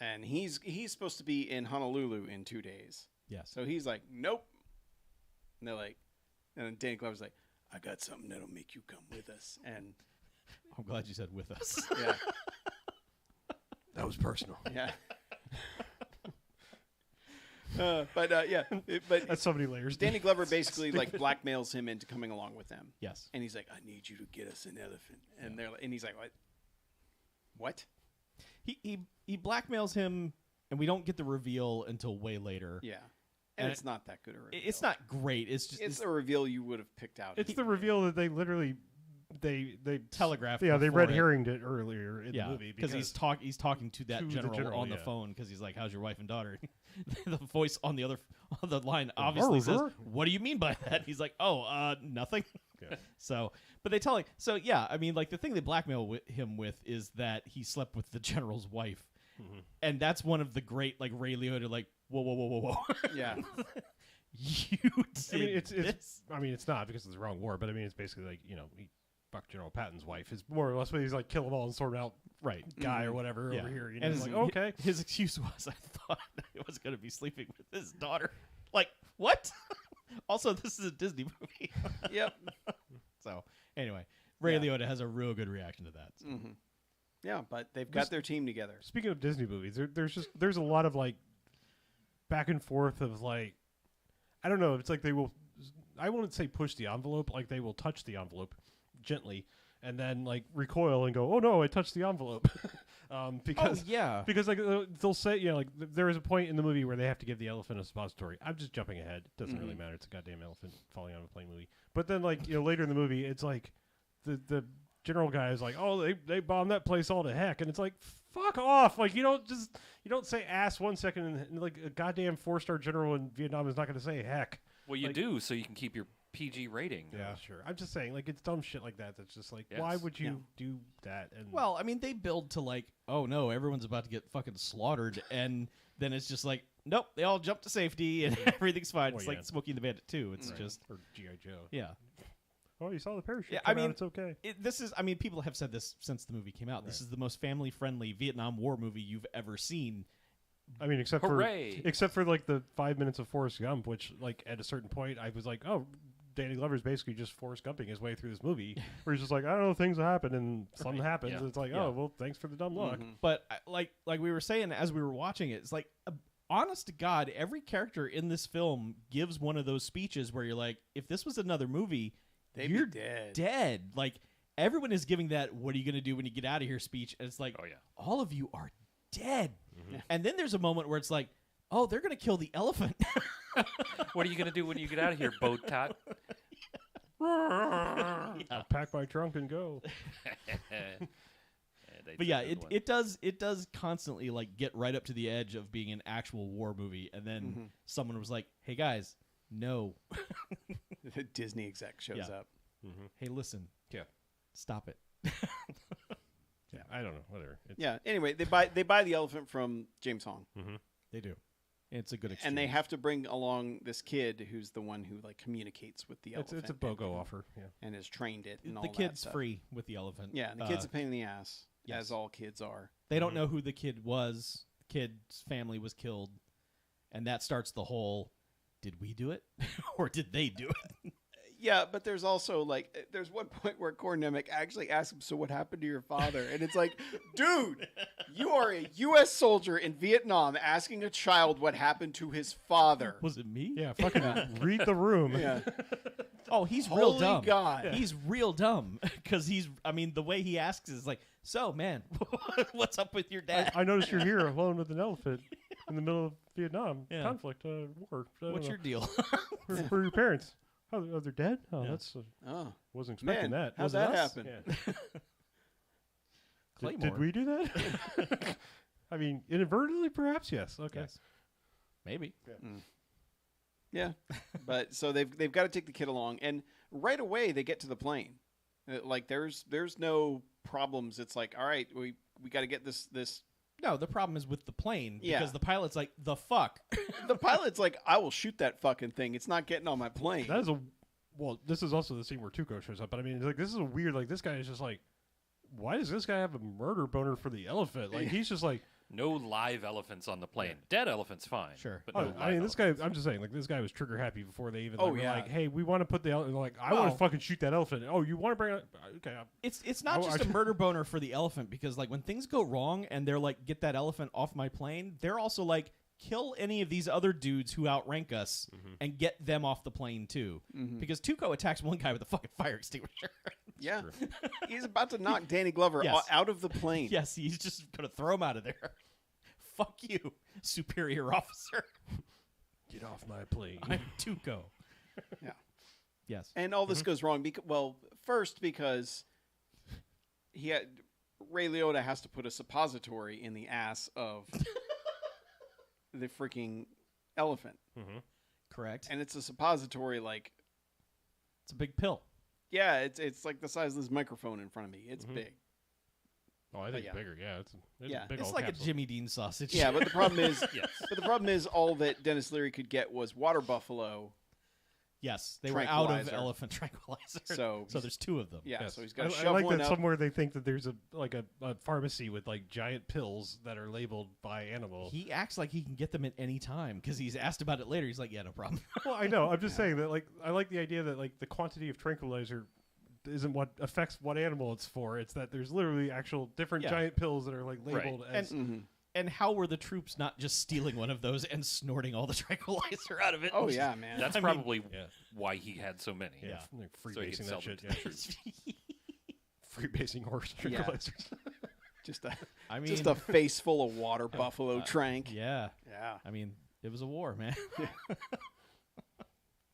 And he's supposed to be in Honolulu in 2 days. Yes. So he's like, nope. And they're like, and then Danny Glover's like, I got something that'll make you come with us. And I'm glad you said with us. yeah, That was personal. yeah. But That's so many layers. Danny Glover basically like blackmails him into coming along with them. Yes. And he's like, I need you to get us an elephant. And and he's like, what? He blackmails him, and we don't get the reveal until way later. Yeah. And And it's not that good a reveal. It's not great. It's just It's a reveal you would have picked out. It's the reveal that they literally they telegraphed. Yeah, they before red it. herringed it earlier in the movie because he's talking to that to the general, general, on the yeah. phone because he's like, "How's your wife and daughter?" The voice on the line obviously says, "What do you mean by that?" He's like, "Oh, nothing." Yeah. So, but they tell him. So yeah, I mean, like the thing they blackmail him with is that he slept with the general's wife, and that's one of the great like Ray Liotta like, whoa. Yeah. You did I mean, it's this? I mean, it's not because it's the wrong war, but I mean, it's basically like, you know, he fucked General Patton's wife. It's more or less what he's like, kill them all and sort out guy or whatever over here. You know, And it's his, like, okay. His excuse was, I thought I was going to be sleeping with his daughter. Like, what? Also, this is a Disney movie. Yep. So, anyway, Ray Liotta has a real good reaction to that. So. Mm-hmm. Yeah, but they've got their team together. Speaking of Disney movies, there's a lot of like back and forth of like, I don't know. It's like they will, I wouldn't say push the envelope, like they will touch the envelope gently and then like recoil and go, oh no, I touched the envelope. Because yeah. because like they'll say like there is a point in the movie where they have to give the elephant a suppository. I'm just jumping ahead. It doesn't really matter. It's a goddamn elephant falling out of a plane movie. But then like later in the movie, it's like the general guy is like, oh, they bombed that place all to heck, and it's like, fuck off. Like you don't say ass 1 second, and like a goddamn 4-star general in Vietnam is not going to say heck. Well, you like, do, so you can keep your PG rating. Yeah, sure. I'm just saying, like, it's dumb shit like that. That's just like, Yes. why would you do that? And Well, I mean, they build to like, oh no, everyone's about to get fucking slaughtered, and then it's just like, nope, they all jump to safety and everything's fine. Well, It's yeah. like Smokey and the Bandit 2. It's just, or GI Joe. yeah. Oh, you saw the parachute. Yeah, come out, it's okay. People have said this since the movie came out. This is the most family-friendly Vietnam War movie you've ever seen. I mean, except Hooray. for like the 5 minutes of Forrest Gump, which like at a certain point I was like, oh, Danny Glover's basically just Forrest Gumping his way through this movie, where he's just like, I don't know, things will happen, and something happens. Yeah. And it's like, Yeah. oh, well, thanks for the dumb luck. But like we were saying as we were watching it, it's like, honest to God, every character in this film gives one of those speeches where you're like, if this was another movie, They'd you're be dead. dead. Like everyone is giving that "What are you going to do when you get out of here?" speech, and it's like, Oh, yeah. all of you are dead. And then there's a moment where it's like, oh, they're going to kill the elephant. What are you going to do when you get out of here, boat tot? I'll pack my trunk and go. But yeah, it does constantly like get right up to the edge of being an actual war movie, and then someone was like, "Hey guys, no, The Disney exec shows Yeah. up. hey listen, Yeah. stop it." Yeah, I don't know, whatever. It's, Yeah. Anyway, they buy the elephant from James Hong, They do. It's a good exchange. and they have to bring along this kid who's the one who like communicates with the elephant. it's a BOGO offer. Yeah. and has trained it. And all the that kid's stuff. free with the elephant. Yeah, and the kid's a pain in the ass, yes. as all kids are. They don't know who the kid was. The kid's family was killed, and that starts the whole, did we do it? Or did they do it? Yeah, but there's also like there's one point where Kornemic actually asks him, "So what happened to your father?" And it's like, dude, you are a U.S. soldier in Vietnam asking a child what happened to his father. Was it me? Yeah, fucking read the room. Yeah. Oh, he's real Holy dumb. God. He's real dumb because the way he asks is like, so man, what's up with your dad? I noticed you're here alone with an elephant in the middle of Vietnam Yeah. conflict, war. I don't What's know. your deal? Where are your parents? Oh, they're dead? Oh, Yeah. that's Oh, wasn't expecting man, that. how'd Was it that us? happen? Yeah. Did Claymore. we do that? I mean, inadvertently, perhaps. Yes. Okay. Yes. Maybe. yeah. But so they've got to take the kid along, and right away they get to the plane. Like there's no problems. It's like, all right, we got to get this. No, the problem is with the plane Yeah. because the pilot's like, the fuck. The pilot's like, I will shoot that fucking thing. It's not getting on my plane. That is a. Well, this is also the scene where Tuco shows up, but I mean, like, this is a weird. Like, this guy is just like, why does this guy have a murder boner for the elephant? Like, he's just like. No live elephants on the plane. Dead elephants, fine. Sure. But Oh, no I mean, live this guy. I'm just saying, like, this guy was trigger happy before they even. Oh, were yeah. like, hey, we want to put the elephant. Like, I want Well- to fucking shoot that elephant. Oh, you want to bring it? Okay. It's not just a murder boner for the elephant because like when things go wrong and they're like, get that elephant off my plane, they're also like, kill any of these other dudes who outrank us and get them off the plane too. Because Tuco attacks one guy with a fucking fire extinguisher. Yeah. He's about to knock Danny Glover Yes. out of the plane. Yes, he's just gonna throw him out of there. Fuck you, superior officer. Get off my plane. I'm Tuco. Yeah. Yes. And all this goes wrong first because Ray Liotta has to put a suppository in the ass of the freaking elephant. Correct. And it's a suppository like, It's a big pill. yeah, it's like the size of this microphone in front of me. It's big. Oh, I think yeah. it's bigger. Yeah, it's Yeah. a big It's old like capsule. a Jimmy Dean sausage. Yeah, but the problem is Yes. but the problem is all that Dennis Leary could get was water buffalo. Yes, they were out of Tranquilizer. elephant tranquilizer. So there's two of them. Yeah, Yes. so he's got to I shove like one that up. somewhere they think that there's a pharmacy with like giant pills that are labeled by animal. He acts like he can get them at any time because he's asked about it later. He's like, yeah, no problem. Well, I know. I'm just saying that like I like the idea that like the quantity of tranquilizer isn't what affects what animal it's for. It's that there's literally actual different Yeah. giant pills that are like labeled as. And how were the troops not just stealing one of those and snorting all the tranquilizer out of it? Oh yeah, man. That's I mean- probably Yeah. why he had so many. Yeah. Like So he could freebasing sell that them shit. to Yeah. Freebasing horse tranquilizers. Just a I mean, just a face full of water buffalo trank. yeah. Yeah. I mean, it was a war, man.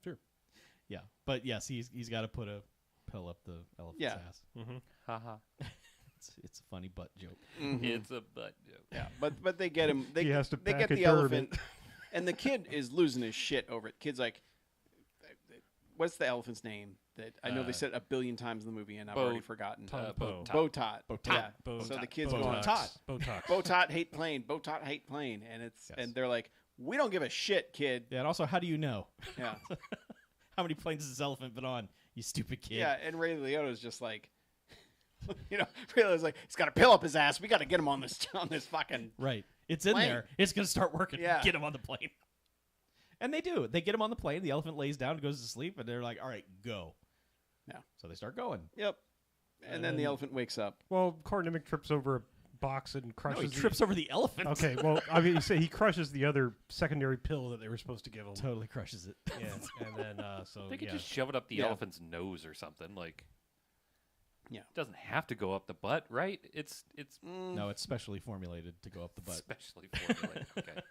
Sure. Yeah, but yes, he's got to put a pill up the elephant's Yeah. ass. Mm-hmm. Haha. It's a funny butt joke. Mhm. It's a butt joke. Yeah, but they get him. They He has to they pack get a the turban. elephant, and the kid is losing his shit over it. Kid's like, "What's the elephant's name?" That I know they said it a billion times in the movie, and I've already forgotten. Bo. Botot. Botot. Yeah. Bo- So the Botox. kid's Botox. going, Botox. Botot hate plane. Botot hate plane, and it's Yes. and they're like, "We don't give a shit, kid." Yeah, and also, how do you know? Yeah. How many planes has this elephant been on? You stupid kid. Yeah, and Ray Liotta's just like, Ray Liotta's like, he's got a pill up his ass. We got to get him on this fucking. Right. It's in Plane. there. It's gonna start working. Yeah. Get him on the plane. And they do. They get him on the plane. The elephant lays down and goes to sleep, and they're like, "All right, go." Yeah. So they start going. Yep. And then the And- elephant wakes up. Well, Kortnimik trips over a box and No, crushes. he the- trips over the elephant. Okay, well, I mean, you say he crushes the other secondary pill that they were supposed to give him. Totally crushes it. Yeah, and then so They could yeah. just shove it up the Yeah. elephant's nose or something. Like, Yeah. it doesn't have to go up the butt, right? It's No, it's specially formulated to go up the butt. specially formulated. Okay.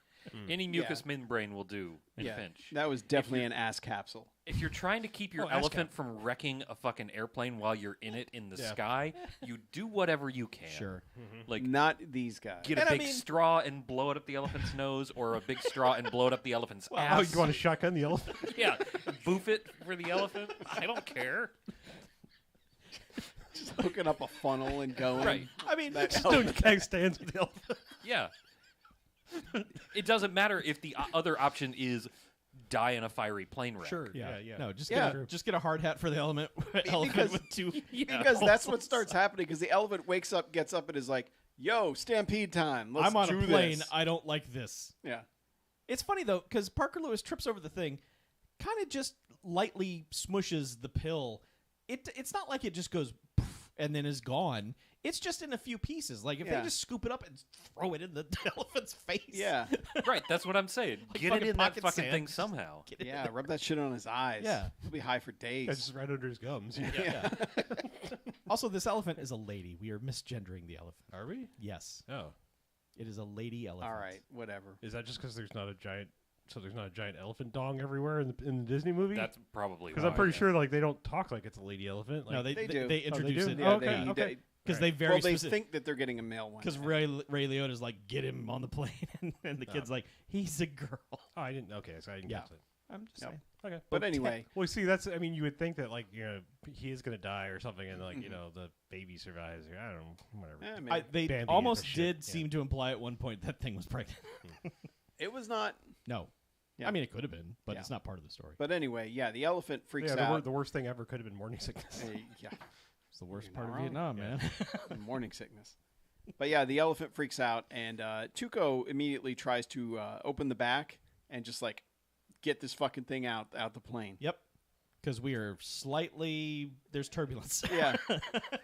Any mucous membrane will do in Yeah. pinch. That was definitely an ass capsule. If you're trying to keep your Oh, ASCAP. elephant from wrecking a fucking airplane while you're in it in the Yeah. sky, you do whatever you can. Sure. Like, Not these guys. get And a I big mean- straw and blow it up the elephant's nose, or a big straw and blow it up the elephant's Oh, ass. you want to shotgun the elephant? Yeah, boof it for the elephant. I don't care. Just hooking up a funnel and going. Right. I mean, That Just doing keg stands with the elephant. Yeah. It doesn't matter if the other option is die in a fiery plane wreck. Sure. yeah, Yeah. No, just Yeah. get a hard hat for the elephant because- with two. Because that's what starts happening. Because the elephant wakes up, gets up, and is like, "Yo, stampede time! Let's I'm on do a plane. this." I don't like this. Yeah. It's funny though, because Parker Lewis trips over the thing, kind of just lightly smushes the pill. It's not like it just goes poof and then is gone. It's just in a few pieces. Like if Yeah. they just scoop it up and throw it in the elephant's face. Yeah. Right, that's what I'm saying. Like Get it fucking in that pocket fucking sand. thing somehow. Get it Yeah. Rub that shit on his eyes. Yeah. He'll be high for days. That's just right under his gums. Yeah. Also, this elephant is a lady. We are misgendering the elephant. Are we? Yes, Oh, it is a lady elephant. All right. Whatever. is that just because there's not a giant? So there's not a giant elephant dong everywhere in the Disney movie? That's probably Because why. I'm pretty sure like they don't talk like it's a lady elephant. Like, No, they They do. they Oh, they introduce do? it. Oh, okay, he- okay. Because they very well, they specific. think that they're getting a male one. Because Ray Liotta's like, get him on the plane, and the kid's like, he's a girl. Oh, I didn't. Okay, so I didn't Yeah. catch it. I'm just Yep. saying. Okay. But anyway, Well, see, that's. I mean, you would think that like he is gonna die or something, and like the baby survives. Or, I don't know, whatever. eh, maybe. They Bambi almost is a shit, did yeah. seem to imply at one point that thing was pregnant. it was not. No. Yeah. I mean, it could have been, but Yeah. it's not part of the story. But anyway, yeah, the elephant freaks Yeah, out. the worst thing ever could have been morning sickness. Yeah, It's the worst You're part not of wrong. Vietnam, Yeah. man. morning sickness. But yeah, the elephant freaks out, and Tuco immediately tries to open the back and just like get this fucking thing out the plane. Yep. Because we are slightly. There's turbulence. Yeah,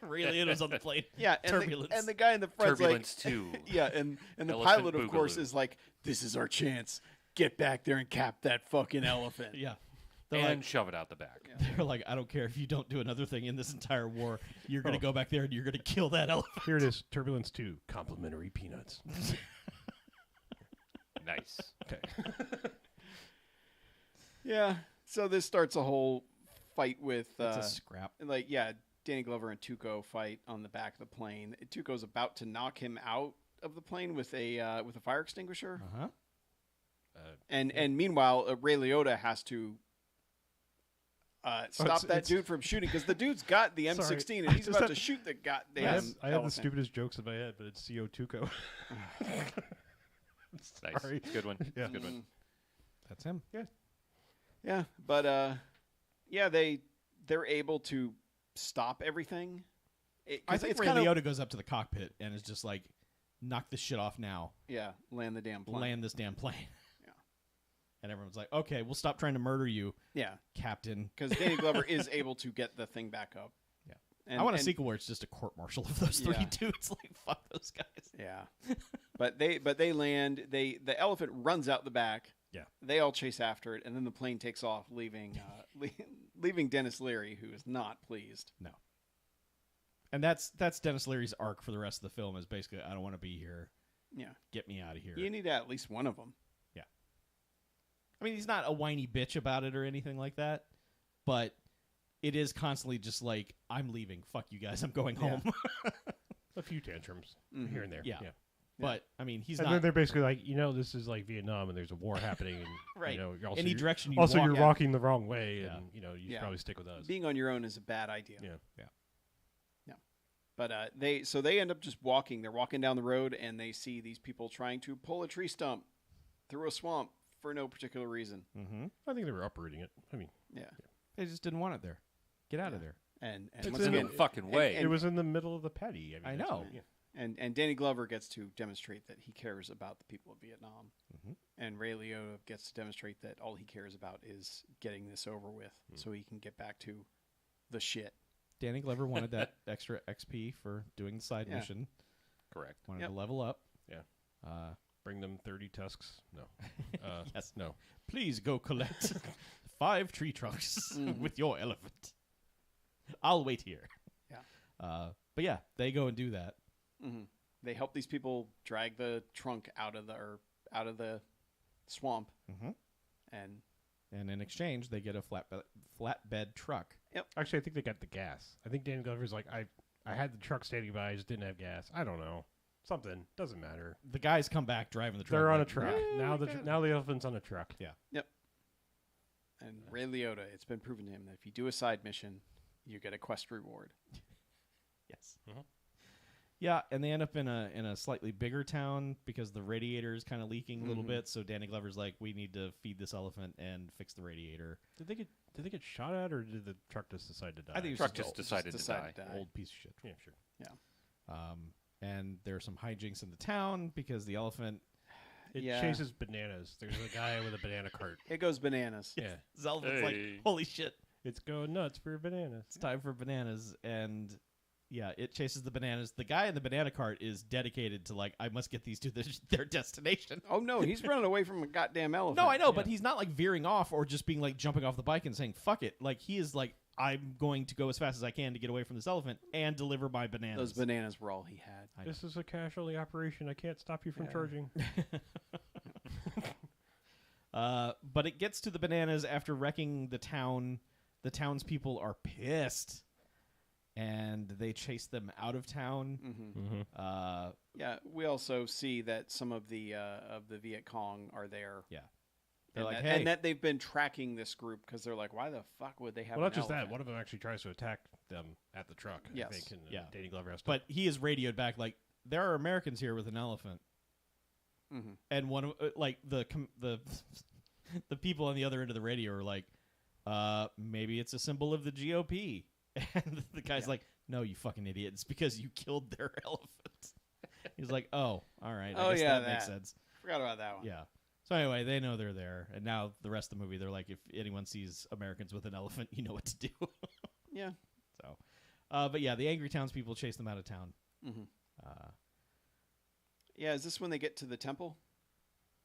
Ray Liotta's on the plane. yeah, and Turbulence. and the guy in the front's like, Turbulence 2. yeah, and the Elephant pilot, of course, Boogaloo. is like, "This is our chance. Get back there and cap that fucking elephant." Yeah. They're And like, shove it out the back. they're like, I don't care if you don't do another thing in this entire war. You're going to go back there and you're going to kill that elephant. Here it is, Turbulence 2, complimentary peanuts. Nice. Okay. Yeah. So this starts a whole fight with It's a scrap. like Danny Glover and Tuco fight on the back of the plane. Tuco's about to knock him out of the plane with a fire extinguisher, Uh-huh. and meanwhile Ray Liotta has to stop that it's- dude from shooting because the dude's got the M16 and I he's just about had- to shoot the goddamn. I have the elephant. stupidest jokes in my head, but it's CO Tuco. Nice. Sorry. Good one. Yeah. Good one. That's him. Yeah, but they're able to stop everything. I think it's Ray kind of Liotta goes up to the cockpit and is just like, knock this shit off now. land the damn plane. Land this damn plane. Yeah. And everyone's like, okay, we'll stop trying to murder you, Yeah, Captain. because Danny Glover is able to get the thing back up. Yeah. And, I want a and- sequel where it's just a court martial of those three Yeah. dudes. Like, fuck those guys. Yeah, but they land. The elephant runs out the back. Yeah. They all chase after it, and then the plane takes off, leaving leaving Dennis Leary, who is not pleased. No. And that's Dennis Leary's arc for the rest of the film is basically, I don't want to be here. Yeah. Get me out of here. You need at least one of them. Yeah. I mean, he's not a whiny bitch about it or anything like that, but it is constantly just like, I'm leaving. Fuck you guys. I'm going home. A few tantrums Mhm. here and there. Yeah. But, I mean, he's And not... then they're basically like, this is like Vietnam and there's a war happening. And, Right. You're also, Any you're- direction you also, walk. you're walking the wrong way, Yeah. and, you Yeah. should probably stick with us. Being on your own is a bad idea. Yeah. But they end up just walking. They're walking down the road, and they see these people trying to pull a tree stump through a swamp for no particular reason. Mm-hmm. I think they were uprooting it. I mean, Yeah. They just didn't want it there. Get out of Yeah. there. And It's once in again, No fucking way. it was in the middle of the petty. I that's know. what- yeah. and Danny Glover gets to demonstrate that he cares about the people of Vietnam. Mhm. And Ray Liotta gets to demonstrate that all he cares about is getting this over with so he can get back to the shit. Danny Glover wanted that extra XP for doing the side Yeah. mission. Correct. Wanted Yep. to level up. Yeah. Bring Bring them 30 tusks. No. Yes. No. Please go collect 5 tree trunks Mhm. with your elephant. I'll wait here. Yeah. But yeah, they go and do that. Hmm. They help these people drag the trunk out of the swamp, Mm-hmm. and And in exchange, they get a flatbed truck. Actually, I think they got the gas. I think Danny Glover's like, I had the truck standing by, I just didn't have gas. I don't know. Something. Doesn't matter. The guys come back driving the truck. They're on a like, truck. "Yeah, Now we the got it." now the elephant's on a truck. and Ray Liotta. It's been proven to him that if you do a side mission, you get a quest reward. Yes. Mhm. Yeah, and they end up in a slightly bigger town because the radiator is kind of leaking a little Mhm. bit. So Danny Glover's like, we need to feed this elephant and fix the radiator. Did they get shot at, or did the truck just decide to die? I think it was Truck just just decided to die. Old piece of shit. Yeah, sure. And there's some hijinks in the town because the elephant. It Yeah. chases bananas. There's a guy with a banana cart. It goes bananas. Yeah. The elephant's Hey. like, holy shit, It's going nuts for bananas. it's time for bananas. And yeah, it chases the bananas. The guy in the banana cart is dedicated to like, I must get these to their destination. Oh no, he's running away from a goddamn elephant. No, I know, but he's not like veering off or just being like jumping off the bike and saying fuck it. Like he is like, I'm going to go as fast as I can to get away from this elephant and deliver my bananas. Those bananas were all he had. I know. This is a casualty operation. I can't stop you from Yeah. charging. But it gets to the bananas after wrecking the town. The townspeople are pissed, and they chase them out of town. Hmm. Uh, Yeah, we also see that some of the Viet Cong are there. Yeah. They're and like, that, hey. and that they've been tracking this group because they're like, why the fuck would they have? Well, not an just that. elephant? One of them actually tries to attack them at the truck. Yes. I think, and Yeah. Danny Glover has to. But he is radioed back like, there are Americans here with an elephant, Mhm. and one of like the the people on the other end of the radio are like, maybe it's a symbol of the GOP, and the guy's Yeah. like, no, you fucking idiot, it's because you killed their elephant. He's like, oh, all right, Oh, I guess yeah, that makes that. sense. Forgot about that one. Yeah. So anyway, they know they're there, and now the rest of the movie, they're like, if anyone sees Americans with an elephant, you know what to do. Yeah. So, but yeah, the angry townspeople chase them out of town. Hmm. Uh, Yeah. Is this when they get to the temple?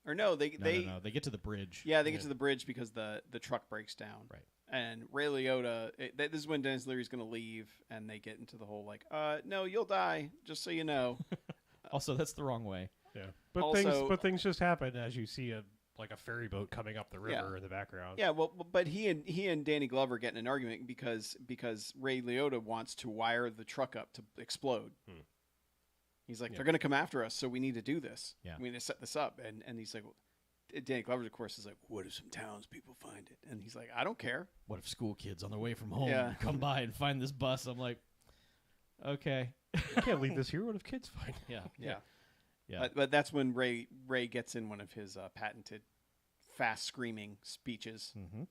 Or no, they no, they get to the bridge. Yeah, they get to the bridge because the truck breaks down. Right. And Ray Liotta, this is when Dennis Leary's going to leave, and they get into the whole like, no, you'll die, just so you know. Also, that's the wrong way. yeah. But Also- things just happen as you see a ferry boat coming up the river Yeah. in the background. Yeah, well, but he and Danny Glover get in an argument because Ray Liotta wants to wire the truck up to explode. Hmm. He's like, Yeah. they're going to come after us, so we need to do this. Yeah. We need to set this up. And he's like, well, Danny Glover, of course, is like, what if some townspeople find it? And he's like, I don't care. What if school kids on their way from home Yeah. come by and find this bus? I'm like, okay. You can't leave this here. What if kids find it? Yeah. Yeah. Yeah. But that's when Ray gets in one of his patented fast screaming speeches Mm-hmm.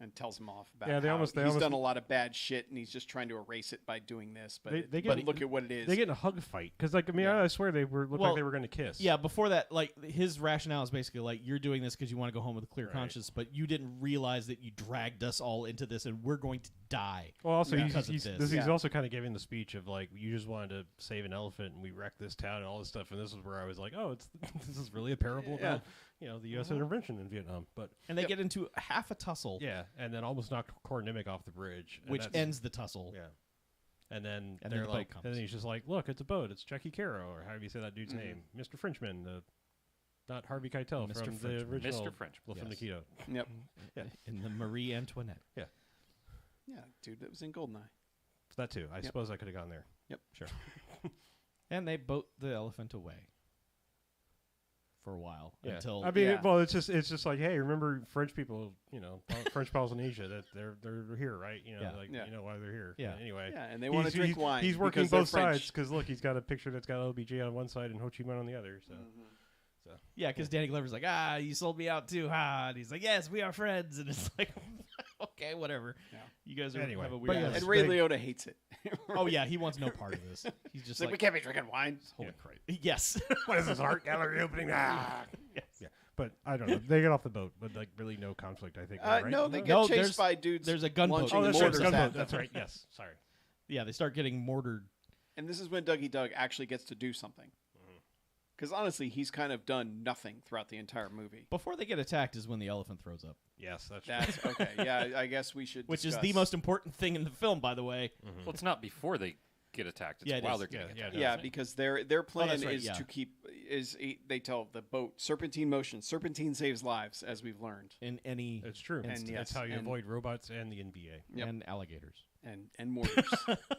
and tells him off about Yeah, they how almost- he's done a lot of bad shit and he's just trying to erase it by doing this. But, They but get- look at what it is. They get in a hug fight because, like, I mean, Yeah. I swear they looked Well, like they were going to kiss. Yeah, before that, like, his rationale is basically like, you're doing this because you want to go home with a clear Right. conscience, but you didn't realize that you dragged us all into this and we're going to die. Well, also, Yeah. Because of he's this. he's Yeah. also kind of giving the speech of like, you just wanted to save an elephant and we wrecked this town and all this stuff. And this is where I was like, oh, this is really a parable Yeah. about the U.S. intervention in Vietnam. But And they Yep. get into half a tussle, yeah, and then almost knocked Nimmick off the bridge, and which that's- ends the tussle. Yeah, And then And then they're the boat like, comes. and then he's just like, look, it's a boat. It's Chucky Caro, or however you say that dude's name, Mr. Frenchman, not Harvey Keitel Mr. from Frenchman. the original Mr. Frenchman. Wolf and Yes. Nikito. Yep. Yeah. In the Marie Antoinette. Yeah, dude, that was in Goldeneye. So that too. I suppose I could have gone there. Sure. And they boat the elephant away for a while until I mean, Yeah. well, it's just like, hey, remember French people, French Polynesia, that they're here, right? Yeah. You know why they're here. Yeah. Anyway. Yeah, and they want to He's- drink he's- wine. He's working because they're both French. sides because look, he's got a picture that's got LBJ on one side and Ho Chi Minh on the other. So Yeah, because Danny Glover's like, you sold me out too, and he's like, yes, we are friends, and it's like, okay, whatever. Yeah. You guys Anyway, have a but weird. yes. And ass- Ray Big- Liotta hates it. Oh yeah, he wants no part of this. He's just It's like, like, we can't be drinking wine. holy Christ. Yes. what is this art gallery opening? Yes. Yeah, but I don't know. They get off the boat, but like really no conflict. I think. right? No, they get No, chased there's- by dudes. there's a gunboat. launching Oh, that's right. mortars the at gunboat. them. That's right. Yes. Sorry. Yeah, they start getting mortared. And this is when Dougie Doug actually gets to do something. Because honestly, he's kind of done nothing throughout the entire movie. Before they get attacked is when the elephant throws up, Yes, that's. That's okay. Yeah, I guess we should. which is discuss. the most important thing in the film, by the way. Well, it's not before they get attacked. It's Yeah, it while is. they're getting Yeah, attacked. Yeah, because their plan that's right, is yeah. to keep they tell the boat serpentine motion. Serpentine saves lives, as we've learned, In any It's true. And That's yes, how you and- avoid robots and the NBA. Yep. and alligators. and mortars.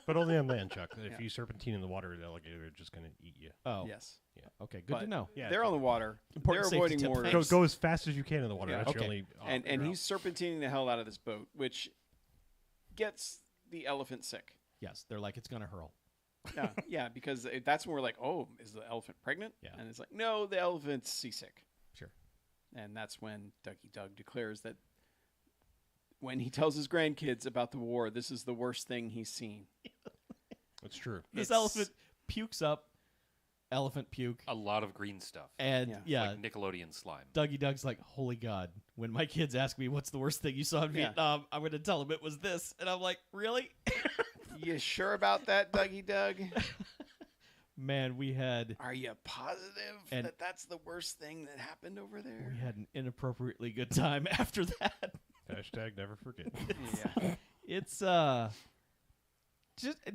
But only on land, Chuck. If Yeah. you serpentine in the water, the alligator is just going to eat you. Oh, Yes, okay, good to But- know. Yeah, they're on the water. Important they're safety avoiding tip, mortars. thanks. Go as fast as you can in the water. Yeah. That's your Okay. only. and you're he's out. serpentining the hell out of this boat, which gets the elephant sick. Yes, they're like, it's gonna hurl. Yeah, because that's when we're like, oh, is the elephant pregnant? Yeah. And it's like, no, the elephant's seasick. Sure. And that's when Dougie Doug declares that when he tells his grandkids about the war, this is the worst thing he's seen. It's true. This It's- elephant pukes up elephant puke, A lot of green stuff. and Yeah. yeah, Like Nickelodeon slime. Dougie Doug's like, holy God, when my kids ask me what's the worst thing you saw in Yeah. Vietnam, I'm going to tell them it was this. And I'm like, really? You sure about that, Dougie Doug? Man, we had Are you positive And- that that's the worst thing that happened over there? an inappropriately good time after that. Hashtag never forget. Yeah. It's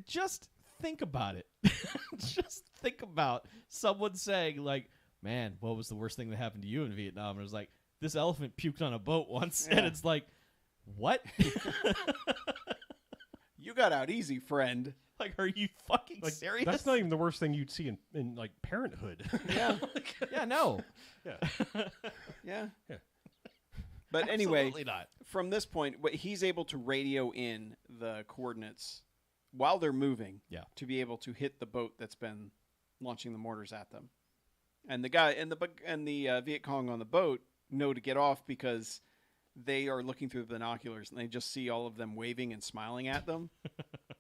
just think about it. Just think about someone saying like, man, what was the worst thing that happened to you in Vietnam? And it was like, this elephant puked on a boat once. And Yeah. it's like, what? You got out easy, friend. Like, are you fucking Like, serious? that's not even the worst thing you'd see in like Parenthood. Yeah. Yeah, no. yeah. Yeah. Yeah. But anyway, Absolutely not. from this point, he's able to radio in the coordinates while they're moving Yeah. to be able to hit the boat that's been launching the mortars at them. And the guy and the Viet Cong on the boat know to get off because they are looking through the binoculars and they just see all of them waving and smiling at them.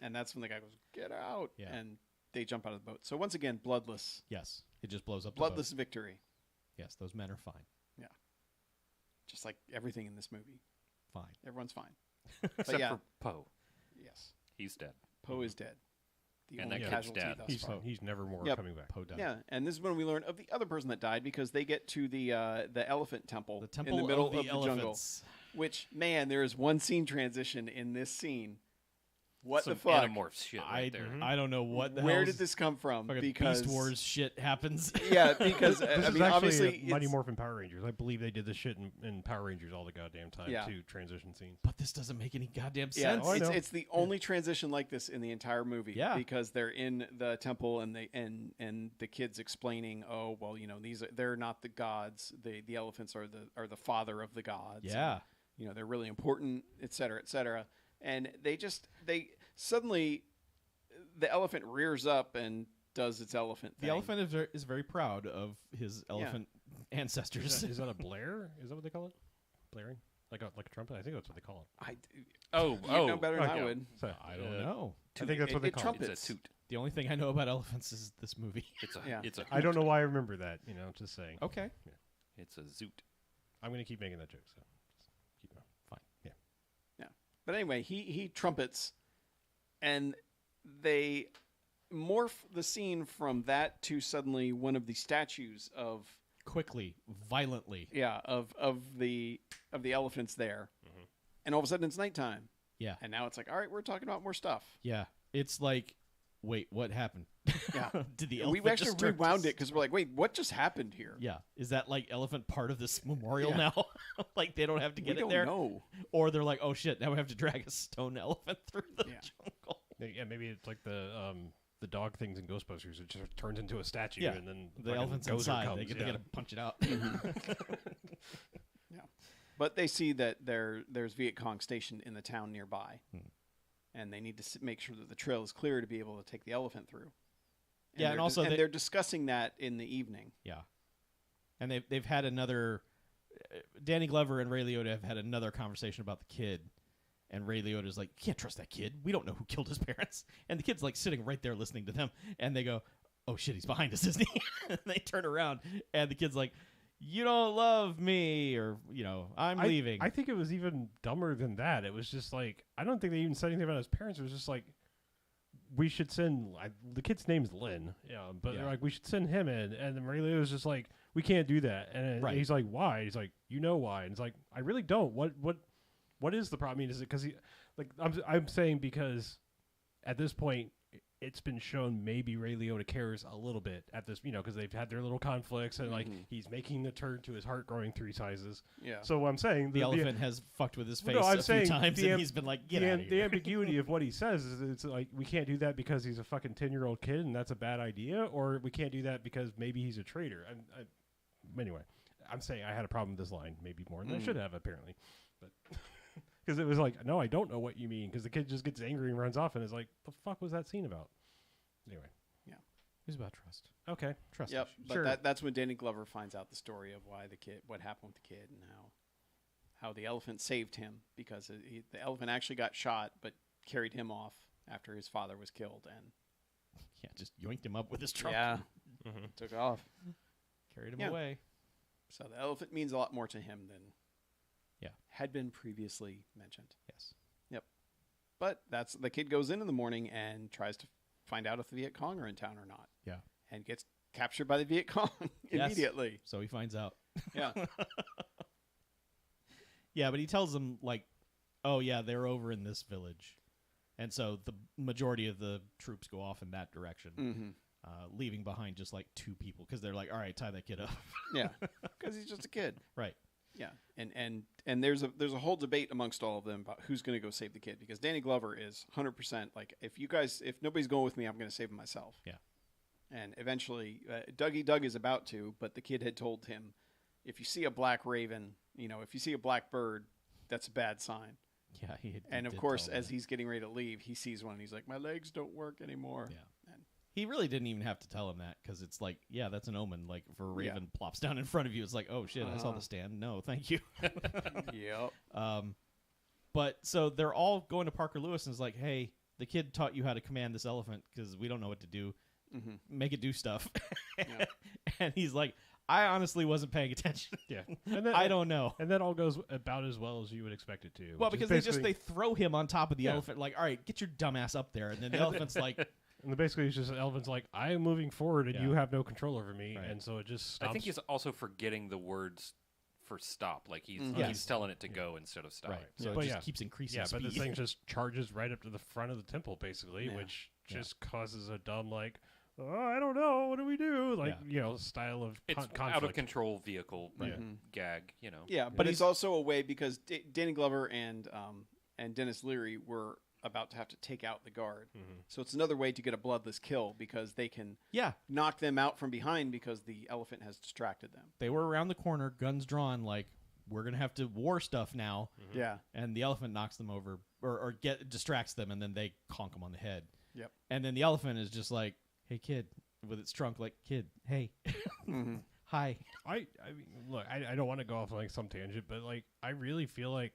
And that's when the guy goes, "Get out!" Yeah. And they jump out of the boat. So once again, bloodless, Yes. It just blows up the bloodless boat. victory, Yes, those men are fine. just like everything in this movie. Fine. Everyone's fine. Except yeah. for Poe. Yes, He's dead. Poe is dead. The And only that kid's casualty dad. thus He's far. he's never more Yep. coming back. Poe died. Yeah, and this is when we learn of the other person that died because they get to the elephant temple, The temple in the middle of the jungle. elephants. Which, man, there is one scene transition in this scene. What Some the fuck? Animorphs shit right there. I don't know what the Where hell did this come from? fucking Because Beast Wars shit happens. yeah, because This I is mean, actually obviously, Mighty it's- Morphin Power Rangers. I believe they did this shit in Power Rangers all the goddamn time Yeah. too. Transition scenes. But this doesn't make any goddamn yeah, sense. Oh, I know. it's the only transition like this in the entire movie. Yeah. because they're in the temple and and the kids explaining, oh well, they're not the gods. The elephants are the father of the gods. Yeah. And, they're really important, et cetera, et cetera. And they suddenly the elephant rears up and does its elephant thing. The elephant is very proud of his elephant ancestors. Is that a blare? Is that what they call it? Blaring? Like a trumpet? I think that's what they call it. Oh, you know better than I Okay. would. So, I don't know. I think that's what they it call trumpets. it. It's a toot. The only thing I know about elephants is this movie. It's a. Yeah. It's a. I don't know why I remember that. Just saying. Okay. It's a zoot. I'm going to keep making that joke. So just keep going. Fine. Yeah. But anyway, he trumpets, and they morph the scene from that to suddenly one of the statues of Quickly, violently. of the elephants there, and all of a sudden it's nighttime, Yeah. and now it's like, all right, we're talking about more stuff. Yeah. it's like, wait, what happened? Yeah. Did the We elephant actually just start rewound to it because we're like, wait, what just happened here? Yeah, is that like elephant part of this memorial Yeah. now? Like they don't have to We get it don't there, know. or they're like, oh shit, now we have to drag a stone elephant through the Yeah. jungle. Yeah, maybe it's like the dog things in Ghostbusters. It just turns into a statue, Yeah. and then The fucking elephant's Gozer inside. Comes. They yeah. gotta punch it out. But they see that there's Viet Cong stationed in the town nearby, and they need to make sure that the trail is clear to be able to take the elephant through. Yeah, and they're also they- they're discussing that in the evening. Yeah, and they've had another. Danny Glover and Ray Liotta have had another conversation about the kid, and Ray Liotta's like, "You can't trust that kid. We don't know who killed his parents." And the kid's like sitting right there listening to them, and they go, "Oh shit, he's behind us, isn't he?" And they turn around, and the kid's like, "You don't love me," or I'm leaving. I think it was even dumber than that. It was just like, I don't think they even said anything about his parents. It was just like, we should send, the kid's name's Lynn, but they're like, we should send him in. And then Ray Liotta was just like, we can't do that. And Right. he's like, why? He's like, you know why? And it's like, I really don't. What is the problem? I mean, is it because I'm saying because at this point, it's been shown maybe Ray Liotta cares a little bit at this, because they've had their little conflicts, and like he's making the turn to his heart growing 3 sizes. Yeah. So what I'm saying, the elephant has fucked with his face I'm a few saying times, the and he's been like, "Get the, out of the here." ambiguity of what he says is it's like, we can't do that because he's a fucking 10-year-old kid and that's a bad idea, or we can't do that because maybe he's a traitor. Anyway, I'm saying I had a problem with this line, maybe more than I should have, apparently, but because it was like, no, I don't know what you mean, because the kid just gets angry and runs off, and is like, the fuck was that scene about? Anyway, It was about trust. okay, Trust. Yep. issues. But Sure. that's when Danny Glover finds out the story of what happened with the kid, and how the elephant saved him, because the elephant actually got shot, but carried him off after his father was killed, and Yeah, just yoinked him up with his trunk. yeah, Mm-hmm. took off. Carried him Yeah. away. So the elephant means a lot more to him than Yeah. had been previously mentioned. Yes. But the kid goes in the morning and tries to find out if the Viet Cong are in town or not. Yeah. And gets captured by the Viet Cong Yes. immediately. So he finds out. Yeah. Yeah, but he tells them like, "Oh yeah, they're over in this village," and so the majority of the troops go off in that direction, Mm-hmm. leaving behind just like 2 people because they're like, "All right, tie that kid up." Yeah. Because he's just a kid. Right. Yeah. And there's a whole debate amongst all of them about who's going to go save the kid, because Danny Glover is 100% like, if nobody's going with me, I'm going to save him myself. Yeah. And eventually, Doug is about to, but the kid had told him, if you see a black raven, if you see a black bird, that's a bad sign. Yeah. And of course, as he's getting ready to leave, he sees one and he's like, my legs don't work anymore. Yeah. And he really didn't even have to tell him that, because it's like, yeah, that's an omen. Like if a Yeah. raven plops down in front of you, it's like, oh shit, I saw Uh-huh. the stand. No, thank you. Yep. But so they're all going to Parker Lewis and is like, hey, the kid taught you how to command this elephant because we don't know what to do. Mm-hmm. Make it do stuff. Yeah. And he's like, I honestly wasn't paying attention. yeah, and then I don't know. and that all goes about as well as you would expect it to. Well, which is because they basically- throw him on top of the Yeah. elephant, like, all right, get your dumb ass up there. And then the elephant's like, And basically, it's just elephant's like, I am moving forward, and Yeah. you have no control over me, Right. and so it just stops. I think he's also forgetting the words for stop. Like he's Mhm. Yes. he's telling it to go instead of stop. right. So Yeah. it But just yeah. keeps increasing yeah, speed. but this thing just charges right up to the front of the temple, basically, Yeah. which Yeah. just causes a dumb like, oh, I don't know, what do we do? Like style of It's conflict. out of control vehicle Right. Mhm. gag. Yeah, but it's also a way, because Danny Glover and Dennis Leary were about to have to take out the guard. Mhm. So it's another way to get a bloodless kill, because they can yeah. knock them out from behind because the elephant has distracted them. They were around the corner, guns drawn, like, we're going to have to war stuff now. Yeah. And the elephant knocks them over or distracts them, and then they conk them on the head. Yep. And then the elephant is just like, hey, kid, with its trunk, like, kid, hey, Mm-hmm. hi. I mean, look, I don't want to go off on like some tangent, but like I really feel like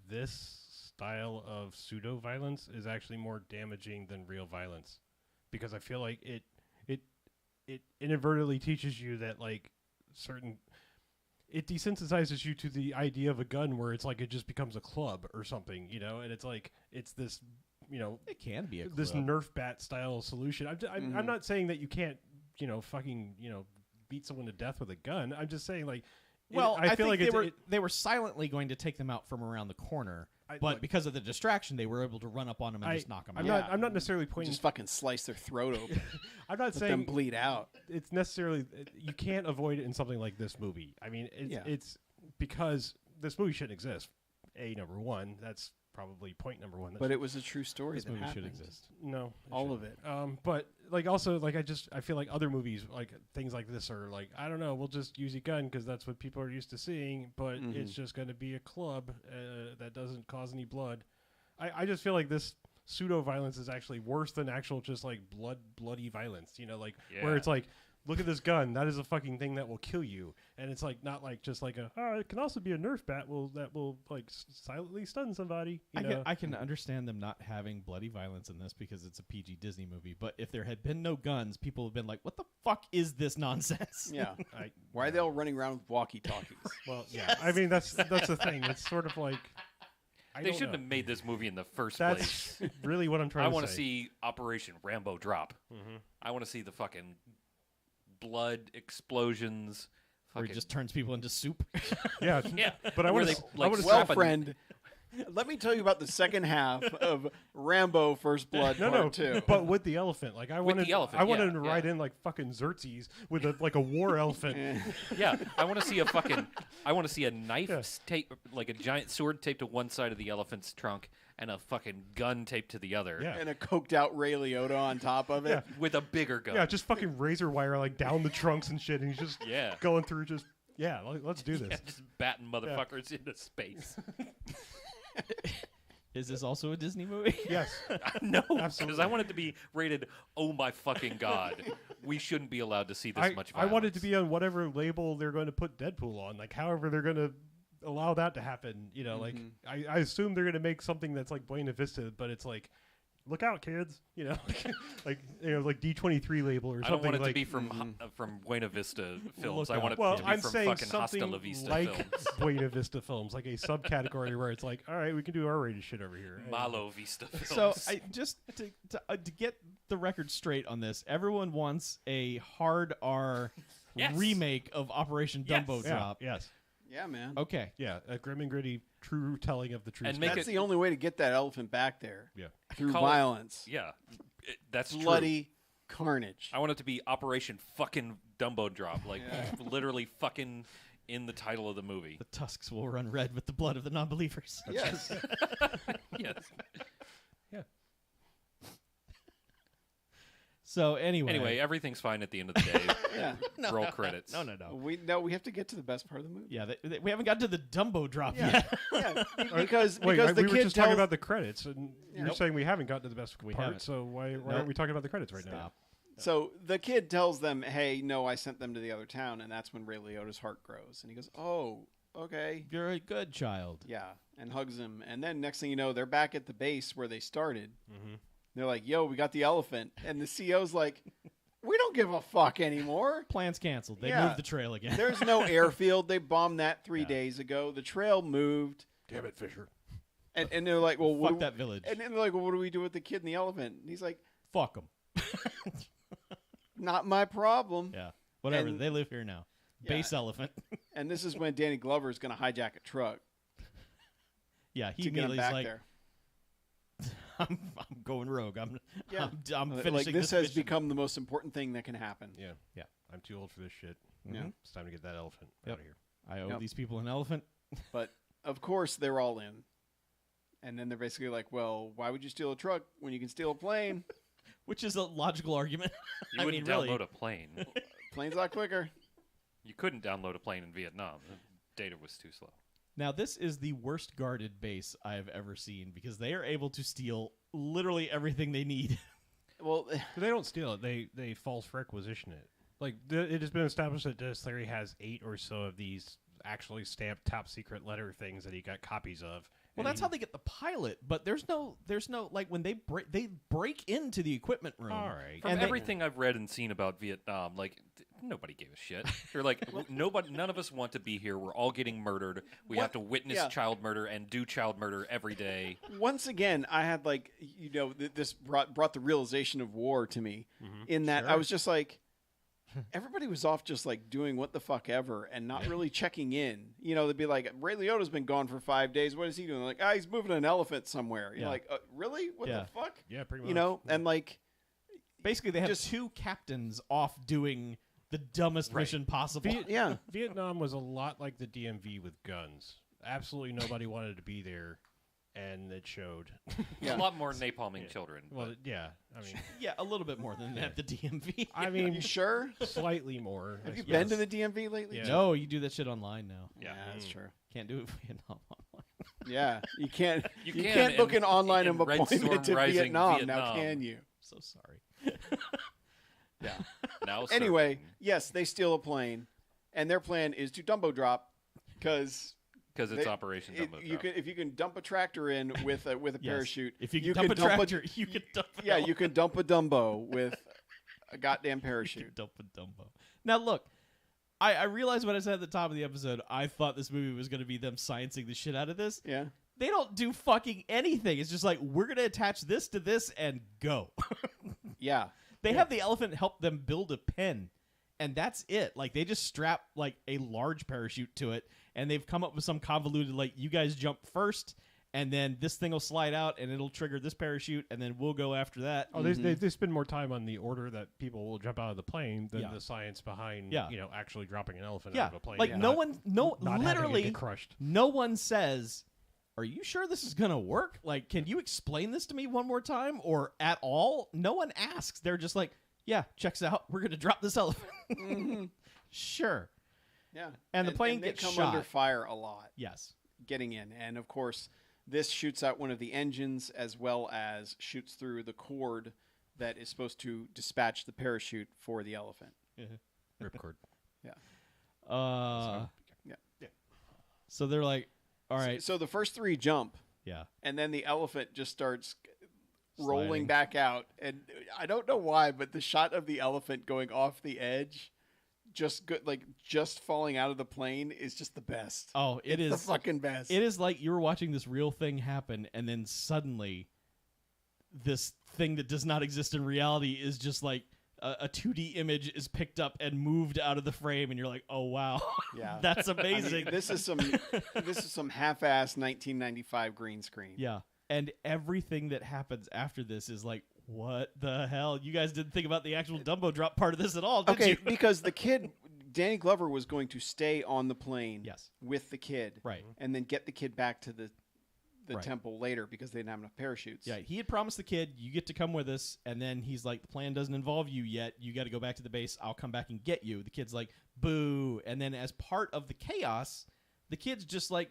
this style of pseudo violence is actually more damaging than real violence, because I feel like it inadvertently teaches you that like it desensitizes you to the idea of a gun, where it's like it just becomes a club or something, and it's like it's this It can be a this club. Nerf bat style solution. I'm Mhm. not saying that you can't fucking beat someone to death with a gun. I'm just saying like Well, I feel think like they were silently going to take them out from around the corner, But because of the distraction, they were able to run up on him and just knock him out. I'm not necessarily pointing. Just fucking slice their throat open. I'm not Let them saying bleed out. it's necessarily you can't avoid it in something like this movie. I mean, it's because this movie shouldn't exist. Number one, that's probably point number one. But it was a true story. This that movie happened. should exist. No, all of it. But like also like I feel like other movies like things like this are like I don't know. We'll just use a gun because that's what people are used to seeing. But it's just going to be a club that doesn't cause any blood. I just feel like this pseudo violence is actually worse than actual just like bloody violence. You know, like where it's like, look at this gun. That is a fucking thing that will kill you. And it's like not like just like it can also be a Nerf bat that will like silently stun somebody. I can understand them not having bloody violence in this because it's a PG Disney movie. But if there had been no guns, people have been like, "What the fuck is this nonsense?" Yeah. Why are they all running around with walkie-talkies? Well, yeah. I mean, that's the thing. It's sort of like. They shouldn't have made this movie in the first place. That's really what I'm trying I to say. want to see Operation Rambo Drop. I want to see the fucking blood explosions. Where he just turns people into soup. Yeah. But I want to. Well, friend, let me tell you about the second half of Rambo: First Blood Part 2. But with the elephant, like I wanted him to ride in like fucking Xerxes with a war elephant. Yeah, I want to see a knife tape, like a giant sword taped to one side of the elephant's trunk, and a fucking gun taped to the other. Yeah. And a coked out Ray Liotta on top of it. Yeah. With a bigger gun. Yeah, just fucking razor wire like down the trunks and shit, and he's just going through just let's do this. Yeah, just batting motherfuckers into space. Is this also a Disney movie? Yes. No, absolutely. Because I want it to be rated, oh my fucking God. We shouldn't be allowed to see this much violence. I want it to be on whatever label they're going to put Deadpool on. Like, however they're going to allow that to happen. You know, like, I assume they're going to make something that's like Buena Vista, but it's like, look out, kids. You know, like D23 label or something. I don't want it like, to be from Buena Vista films. Look I want it out. to be I'm from saying fucking Hasta something La Vista like films. Buena Vista films, like a subcategory where it's like, all right, we can do R-rated shit over here. Malo Vista films. So I just to get the record straight on this, everyone wants a hard R remake of Operation Dumbo Drop. Yes. Yeah, man. Okay. Yeah, a grim and gritty, true telling of the truth. And make That's it- the only way to get that elephant back there. Yeah. Through Call it- violence. Yeah, that's Bloody carnage. I want it to be Operation fucking Dumbo Drop, like literally fucking in the title of the movie. The tusks will run red with the blood of the non-believers. Yes. Yes. Yeah. So anyway, everything's fine at the end of the day. Yeah. Roll credits. No. We have to get to the best part of the movie. Yeah, we haven't got to the Dumbo drop Yeah. yet. Yeah. Because the the we were kid just tells talking about the credits, and you're Nope. saying we haven't gotten to the best part. haven't. So why aren't we talking about the credits right now? So the kid tells them, "Hey, no, I sent them to the other town," and that's when Ray Liotta's heart grows, and he goes, "Oh, okay." You're a good child. Yeah, and hugs him, and then next thing you know, they're back at the base where they started. Mm-hmm. They're like, "Yo, we got the elephant," and the CO's like, "We don't give a fuck anymore." Plans canceled. They Yeah. moved the trail again. There's no airfield. They bombed that 3 days ago. The trail moved, Damn it, Fisher. and they're like, "Well, Fuck that village. And then they're like, "Well, what do we do with the kid and the elephant?" And he's like, Fuck them. "Not my problem." Yeah. Whatever. And- They live here now. Yeah. Base elephant. And this is when Danny Glover is going to hijack a truck Yeah, he to get him immediately back is like, there. I'm going rogue. I'm Yeah. finishing Like this has mission. become the most important thing that can happen. Yeah. Yeah. I'm too old for this shit. Yeah. It's time to get that elephant Yep. out of here. I owe Yep. these people an elephant. But of course they're all in. And then they're basically like, "Well, why would you steal a truck when you can steal a plane? Which is a logical argument. You I wouldn't mean, download really. a plane. Plane's a lot quicker." You couldn't download a plane in Vietnam. The data was too slow. Now, this is the worst guarded base I have ever seen because they are able to steal literally everything they need. Well, But they don't steal it. They false requisition it. Like it has been established that Dennis Leary has 8 or so of these actually stamped top secret letter things that he got copies of. Well, that's how they get the pilot, but there's no like when they break into the equipment room. All right. From And everything I've read and seen about Vietnam, like nobody gave a shit. They're like, none of us want to be here. We're all getting murdered. We have to witness Yeah. child murder and do child murder every day. once again, I had like, this brought the realization of war to me in that I was just like, everybody was off just like doing what the fuck ever and not really checking in. You know, they'd be like, Ray Liotta's been gone for 5 days. What is he doing? Like, he's moving an elephant somewhere. You're like, really? What the fuck? Yeah, pretty much. You know, and like, Basically, they have two captains off doing the dumbest mission possible. Vietnam was a lot like the DMV with guns. Absolutely nobody wanted to be there, and it showed. A lot more napalming children. Well, yeah, I mean, yeah, a little bit more than that. The DMV. I mean, you sure? Slightly more. Have you been to the DMV lately? Yeah. No, you do that shit online now. Yeah, that's true. Can't do it with Vietnam online. Yeah, you can't. You can't book an online in Red appointment to Storm Rising, Vietnam now, can you? So sorry. Yeah. Now, Anyway, serving. yes, they steal a plane, and their plan is to Dumbo drop because it's Operation Dumbo you Drop. if you can dump a tractor in with a parachute, If you can dump a tractor, you can dump. you can dump a Dumbo with a goddamn You parachute. can dump a Dumbo. Now look, I realized what I said at the top of the episode. I thought this movie was going to be them sciencing the shit out of this. Yeah. They don't do fucking anything. It's just like, we're going to attach this to this and go. Yeah. They have the elephant help them build a pen, and that's it. Like, they just strap, like, a large parachute to it, and they've come up with some convoluted, like, you guys jump first, and then this thing will slide out, and it'll trigger this parachute, and then we'll go after that. Oh, they spend more time on the order that people will jump out of the plane than Yeah. the science behind, Yeah. actually dropping an elephant Yeah, out of a plane. like, and no not- one, not having it literally, get crushed. no one says, are you sure this is going to work? Like, can you explain this to me one more time, or at all? No one asks. They're just like, yeah, checks out. We're going to drop this elephant. Sure. Yeah. And the plane they gets come shot. under fire a lot Yes. getting in, and of course this shoots out one of the engines as well as shoots through the cord that is supposed to dispatch the parachute for the elephant. Ripcord. Uh, Yeah. So they're like, all right. So the first three jump, Yeah. and then the elephant just starts rolling Sliding. back out. And I don't know why, but the shot of the elephant going off the edge, just falling out of the plane, is just the best. Oh, it's is the fucking best. It is like you were watching this real thing happen, and then suddenly, this thing that does not exist in reality is just like a 2D image is picked up and moved out of the frame, and you're like, oh wow, Yeah. that's I mean, amazing. this is some half-ass 1995 green screen. Yeah, and everything that happens after this is like, what the hell? You guys didn't think about the actual Dumbo drop part of this at all, did Okay, you? because the kid, Danny Glover, was going to stay on the plane Yes. with the kid, Right. and then get the kid back to the Right. temple later because they didn't have enough parachutes. Yeah, he had promised the kid, you get to come with us, and then he's like, the plan doesn't involve you yet. You got to go back to the base. I'll come back and get you. The kid's like, boo. And then as part of the chaos, the kid's just like,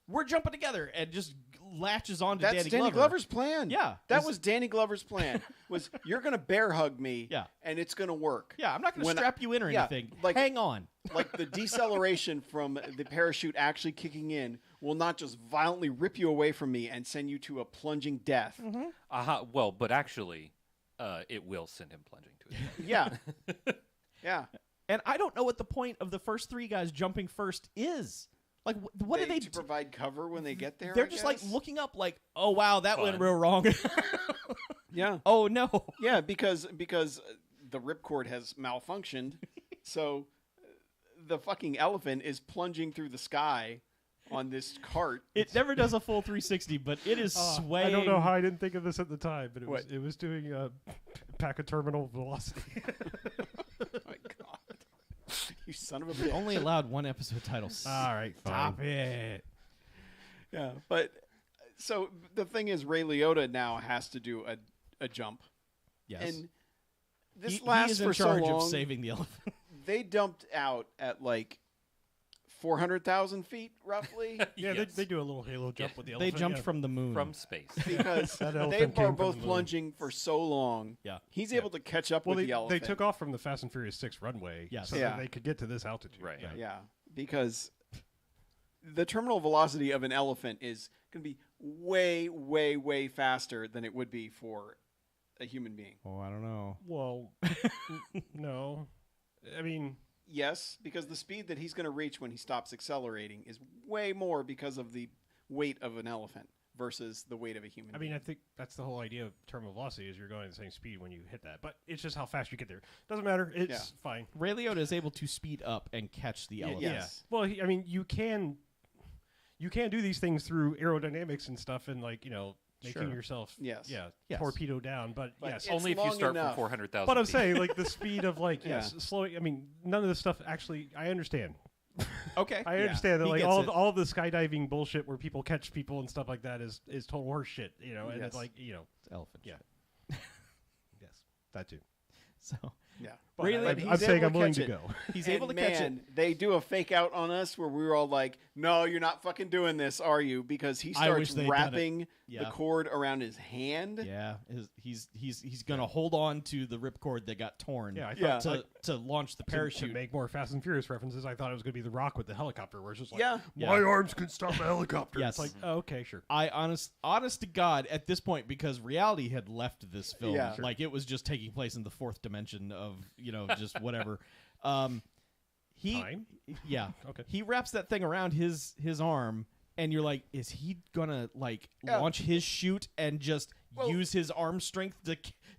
we're jumping together, and just latches on to That's Danny Danny Glover. Glover's plan. Yeah. That It's- was Danny Glover's plan. Was you're going to bear hug me, Yeah. and it's going to work. Yeah, I'm not going to When strap you in or yeah, anything. like- Hang on. Like the deceleration from the parachute actually kicking in will not just violently rip you away from me and send you to a plunging death. Well, but actually, it will send him plunging to it. Yeah. Yeah. And I don't know what the point of the first three guys jumping first is. Like, what do they to do? provide cover when they get there? They're I just guess? like looking up, like, oh wow, that went Fun. real wrong. Yeah. Oh no. Yeah, because the ripcord has malfunctioned, so the fucking elephant is plunging through the sky on this cart. It never does a full 360, but it is swaying. I don't know how I didn't think of this at the time, but What? it was doing pack of terminal velocity. Oh my god, you son of a bitch! Only allowed one episode title. All right, Stop fine. it. Yeah, but so the thing is, Ray Liotta now has to do a jump, Yes. and this he lasts is in for so charge long. of saving the elephant. They dumped out at like 400,000 feet, roughly. Yeah, Yes. they do a little halo jump Yeah. with the They elephant. jumped yeah. from the moon. From space. Because That they elephant came are from both the moon. plunging for so long. Yeah. He's able to catch up Well, with they, the elephant. they took off from the Fast and Furious 6 runway, Yes. so Yeah. that they could get to this altitude. Right. Yeah, because the terminal velocity of an elephant is going to be way, way, way faster than it would be for a human being. Oh, I don't know. Well, no. I mean, Yes, because the speed that he's going to reach when he stops accelerating is way more because of the weight of an elephant versus the weight of a human. I mean, I think that's the whole idea of terminal velocity is you're going at the same speed when you hit that. But it's just how fast you get there. Doesn't matter. It's fine. Ray Liotta is able to speed up and catch the elephant. Yes. Well, I mean, you can do these things through aerodynamics and stuff, and like making yourself Yes. torpedo down. But yes, it's Only if you long start enough. from 400,000. but I'm saying like the speed of like Yeah. slowing. I mean, none of this stuff actually. I understand. Okay. I understand that He like gets it. all the skydiving bullshit where people catch people and stuff like that is total horse shit. And Yes. it's like It's elephant. Yeah. shit. yes, that too. So Yeah. But Really? I'm He's saying able I'm to willing catch to it. go. he's And able to catch it. They do a fake out on us where we were all like, "No, you're not fucking doing this, are you?" Because he I wish starts they'd done it. wrapping the Yeah. cord around his hand. Yeah, he's gonna hold on to the ripcord that got torn. Yeah, I Yeah. thought To launch the to parachute. make more Fast and Furious references, I thought it was going to be The Rock with the helicopter, where it's just like, Yeah. my arms can stop a helicopter. Yes. It's like, oh, okay, sure. I honest to God, at this point, because reality had left this film, Yeah. Sure. like it was just taking place in the fourth dimension of just whatever. He Time? yeah Okay. he wraps that thing around his arm, and you're like, is he gonna like Yeah. launch his chute and just use his arm strength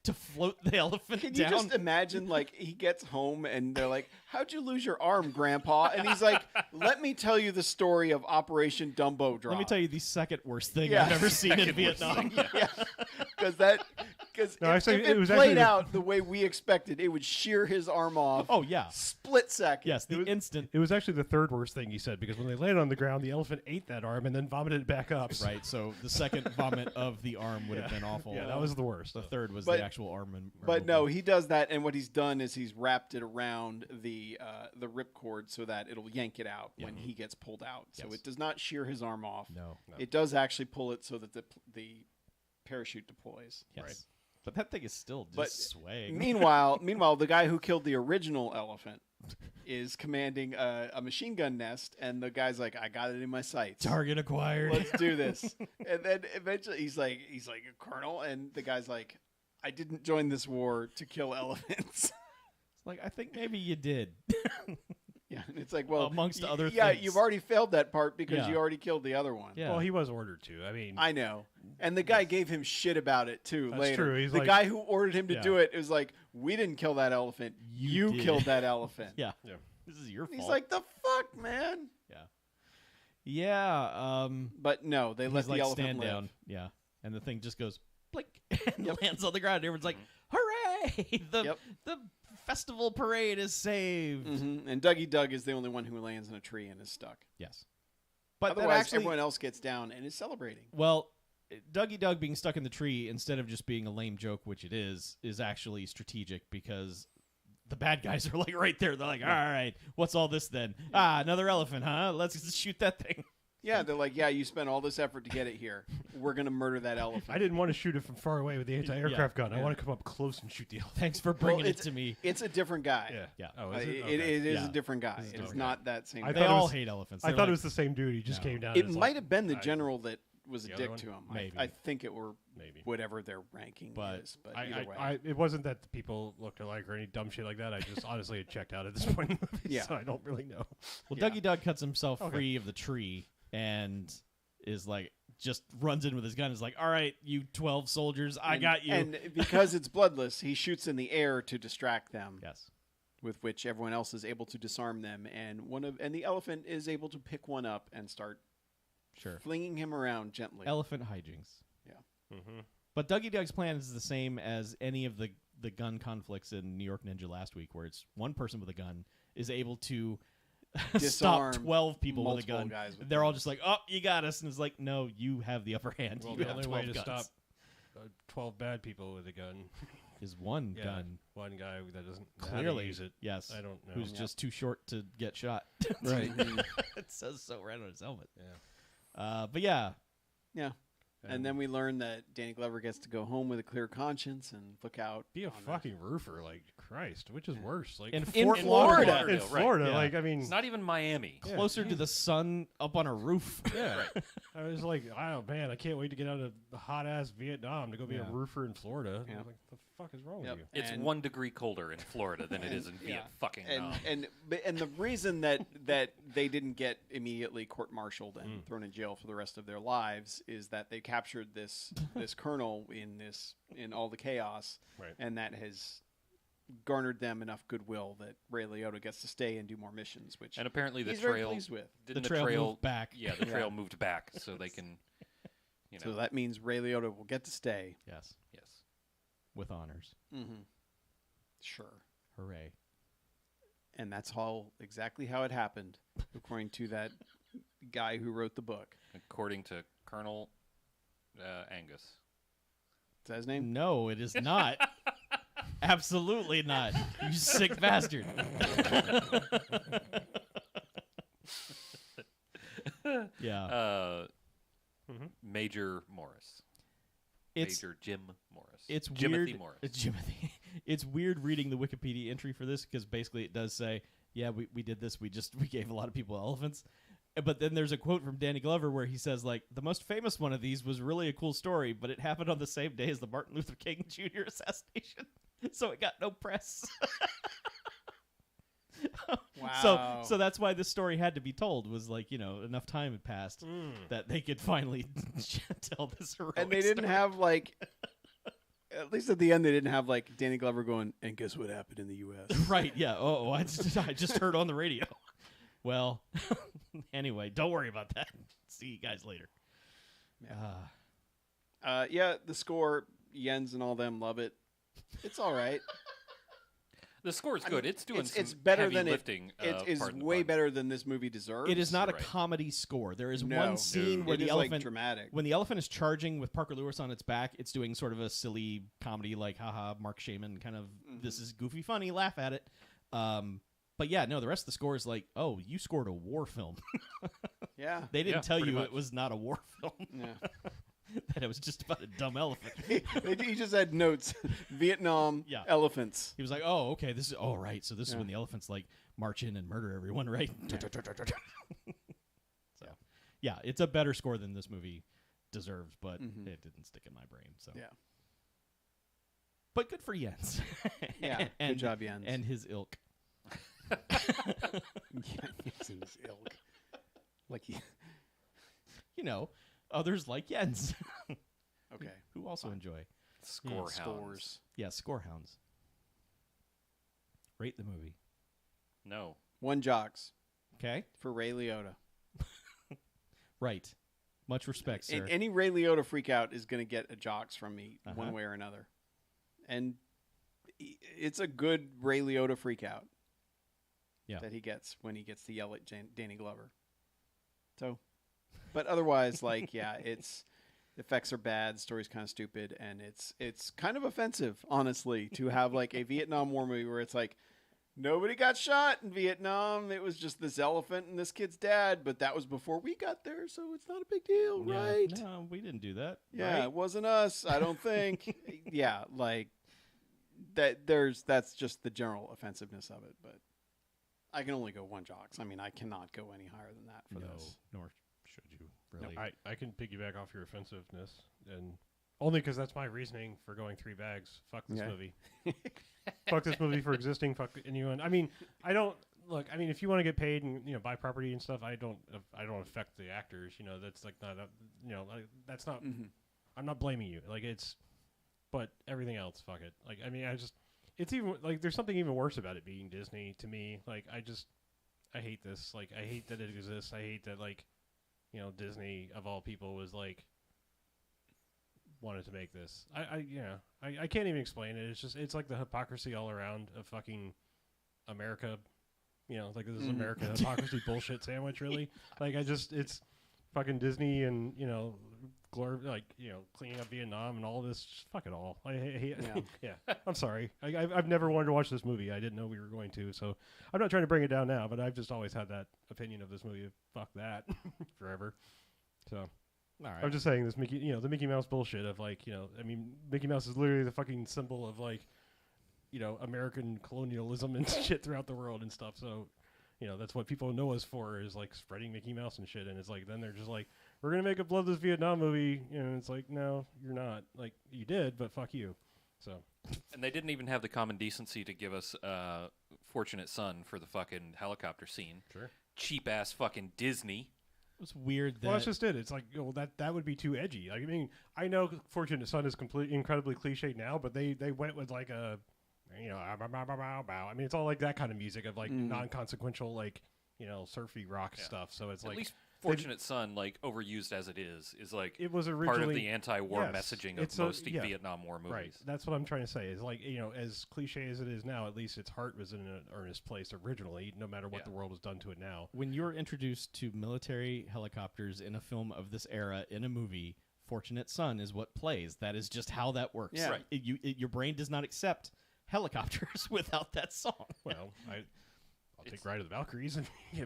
to float the elephant Can you down? just imagine, like, he gets home and they're like, "How'd you lose your arm, Grandpa?" And he's like, "Let me tell you the story of Operation Dumbo Drop." Let me tell you the second worst thing Yeah. I've ever seen in Vietnam. Yeah, because No, if actually, it it was played actually the- out the way we expected, it would shear his arm off. Oh yeah, Split second. yes, the instant. It was actually the third worst thing he said, because when they landed on the ground, the elephant ate that arm and then vomited it back up. Right, so the second vomit of the arm would have been awful. Yeah, that was the worst. The third was But- the actual arm. But no, he does that, and what he's done is he's wrapped it around the ripcord so that it'll yank it out when he gets pulled out. So Yes. it does not shear his arm off. No. It does actually pull it so that the parachute deploys. Yes. Right. But that thing is still just But swaying. Meanwhile, the guy who killed the original elephant is commanding a machine gun nest, and the guy's like, "I got it in my sights. Target acquired. Let's do this." And then eventually he's like, "Colonel," and the guy's like, "I didn't join this war to kill elephants." Like, I think maybe you did. Yeah, and it's like, well, Amongst other yeah, things. you've already failed that part because Yeah. you already killed the other one. Yeah. Well, he was ordered to. I mean, I know. And the guy gave him shit about it too That's later. true. He's the like- guy who ordered him to Yeah. do it was like, "We didn't kill that elephant. You did." killed that elephant." yeah. Yeah. This is your And fault. he's like, "The fuck, man?" yeah. But no, they let He's the like, elephant stand live. down. Yeah. And the thing just goes blink and lands on the ground. Everyone's like, hooray! The festival parade is saved. Hmm. And Dougie Doug is the only one who lands in a tree and is stuck. Yes. But that Otherwise, actually, everyone else gets down and is celebrating. well, Dougie Doug being stuck in the tree, instead of just being a lame joke, which it is actually strategic, because the bad guys are like right there. They're like, all right, what's all this then? Ah, another elephant, huh? Let's shoot that thing. Yeah, they're like, "Yeah, you spent all this effort to get it here. We're gonna murder that elephant." I didn't want to shoot it from far away with the anti-aircraft gun. I yeah. want to come up close and shoot the elephant. Thanks for Well, bringing it it's- to me. It's a different guy. Yeah. Yeah. Oh, It is it? it is Yeah. a different guy. This is a It's different not that same I guy. They thought it all was- hate elephants. I They're thought like, it was the same dude. He just No. came down. It and was might like, have been the I- general that was a The dick other to him. Maybe. I think it were Maybe. whatever their ranking But is. But either way. It wasn't that the people looked alike or any dumb shit like that. I just honestly had checked out at this point in the movie, Yeah. so I don't really know. Well, Yeah. Dougie Doug cuts himself Okay. free of the tree and is like, just runs in with his gun. Is like, all right, you 12 soldiers, I got you. And because it's bloodless, he shoots in the air to distract them, yes. with which everyone else is able to disarm them. And the elephant is able to pick one up and start Sure. flinging him around gently. Elephant hijinks. Mm-hmm. But Dougie Doug's plan is the same as any of the gun conflicts in New York Ninja last week, where it's one person with a gun is able to Disarm stop 12 people with a multiple gun. guys with They're all guns. just like, oh, you got us. And it's like, no, you have the upper hand. Well, you the have only 12 way to guns. stop 12 bad people with a gun, is one yeah, gun. one guy that doesn't know how to Clearly. use it. Yes. I don't know. Who's just too short to get shot. Right. It says so right on his helmet. Yeah. But yeah, Yeah. And then we learn that Danny Glover gets to go home with a clear conscience and look out. be a on the- fucking roofer, like Christ, which is worse? Like In In Fort Florida. Lauderdale. in Florida, Yeah. like I mean, It's not even Miami. Yeah. Closer to the sun, up on a roof. yeah. I was like, oh man, I can't wait to get out of hot ass Vietnam to go be a Yeah. roofer in Florida. Yeah. I was like, the fuck is wrong Yep. with you? It's And- 1 degree colder in Florida than it is in Yeah. Vietnam. And the reason that they didn't get immediately court-martialed and thrown in jail for the rest of their lives is that they captured this colonel in all the chaos, Right. and that has garnered them enough goodwill that Ray Liotta gets to stay and do more missions, which And apparently the he's very trail pleased with. didn't The trail moved back. Yeah, the trail moved back so they can, you know. So that means Ray Liotta will get to stay. Yes, yes. with honors. Mm-hmm. Sure. Hooray. And that's exactly how it happened, according to that guy who wrote the book. According to Colonel Angus. Is that his name? No, it is not. Absolutely not. You sick bastard. Yeah. Major Morris. It's Major Jim Morris. it's Jimothy weird. Morris. It's Jimothy. It's weird reading the Wikipedia entry for this because basically it does say, yeah, we did this. We gave a lot of people elephants. But then there's a quote from Danny Glover where he says, like, the most famous one of these was really a cool story, but it happened on the same day as the Martin Luther King Jr. assassination. So it got no press. Wow. So that's why this story had to be told, was like, enough time had passed that they could finally tell this heroic And they didn't story. have, like, at least at the end, they didn't have, like, Danny Glover going, and guess what happened in the U.S.? Right, yeah. Oh, I just heard on the radio. Well, anyway, don't worry about that. See you guys later. Yeah, the score, Jens and all them love it. It's all right. The score's I good. mean, it's doing it's some better heavy than lifting. it is pardon the way pun. better than this movie deserves. It is not a Right. comedy score. There is No. one scene where It the is, elephant like, dramatic. when the elephant is charging with Parker Lewis on its back, it's doing sort of a silly comedy, like haha, Mark Shaman kind of this is goofy funny, laugh at it. But yeah, no, the rest of the score is like, oh, you scored a war film. Yeah. They didn't Yeah, tell pretty you much. it was not a war film. Yeah. That it was just about a dumb elephant. He just had notes. Vietnam, Yeah. elephants. He was like, "Oh, okay, this is right. So this is when the elephants like march in and murder everyone, right?" So, yeah, it's a better score than this movie deserves, but it didn't stick in my brain. So, Yeah. but good for Jens. Yeah, good job, Jens. and his ilk. Jens and his ilk. Like, Others like Jens, okay. who also enjoy. Score Scores. Yeah, scorehounds. Rate the movie. No. 1 jocks Okay, for Ray Liotta. right. Much respect, sir. And any Ray Liotta freak out is going to get a jocks from me one Uh-huh. way or another. And it's a good Ray Liotta freak out. Yeah. That he gets when he gets to yell at Danny Glover. So, but otherwise, like, yeah, it's the effects are bad, story's kind of stupid, and it's kind of offensive, honestly, to have like a Vietnam War movie where it's like nobody got shot in Vietnam. It was just this elephant and this kid's dad, but that was before we got there, so it's not a big deal, Yeah. right? No, we didn't do that. Yeah, right? it wasn't us, I don't think. Yeah, like that's just the general offensiveness of it, but I can only go 1 jocks. I mean, I cannot go any higher than that for No, this. nor should you No, really. I can piggyback off your offensiveness, and only because that's my reasoning for going 3 bags. Fuck this Yeah. movie. Fuck this movie for existing. Fuck anyone. I mean, I don't look. I mean, if you want to get paid and buy property and stuff, I don't affect the actors. That's like not. Like, that's not. I'm not blaming you. Like but everything else, fuck it. Like I mean, it's even like there's something even worse about it being Disney to me. Like I hate this. Like I hate that it exists. I hate that Disney of all people was like wanted to make this. I can't even explain it. It's like the hypocrisy all around of fucking America. Like this American hypocrisy bullshit sandwich. Really, it's fucking Disney and cleaning up Vietnam and all this. Just fuck it all. I hate. Yeah. I'm sorry. I've never wanted to watch this movie. I didn't know we were going to. So I'm not trying to bring it down now, but I've just always had that opinion of this movie. Fuck that forever. So. All right. I'm just saying this the Mickey Mouse bullshit of I mean, Mickey Mouse is literally the fucking symbol of American colonialism and shit throughout the world and stuff. So, that's what people know us for, is like spreading Mickey Mouse and shit. And it's like, then they're just like, we're gonna make a bloodless Vietnam movie, and it's like, no, you're not. Like, you did, but fuck you. So. And they didn't even have the common decency to give us Fortunate Son for the fucking helicopter scene. Sure. Cheap ass fucking Disney. It was weird that. Well, that's just it. It's like, that would be too edgy. Like, I mean, I know Fortunate Son is incredibly cliched now, but they went with like a, I mean, it's all like that kind of music of like non-consequential, like, surfy rock stuff. So it's At like least Fortunate Son, like overused as it is like it was part originally of the anti-war messaging of most Vietnam War movies. Right. That's what I'm trying to say. Is like, as cliche as it is now, at least its heart was in an earnest place originally, no matter what the world has done to it now. When you're introduced to military helicopters in a film of this era in a movie, Fortunate Son is what plays. That is just how that works. Yeah. Right. Your brain does not accept helicopters without that song. Well, I'll take Ride of the Valkyries.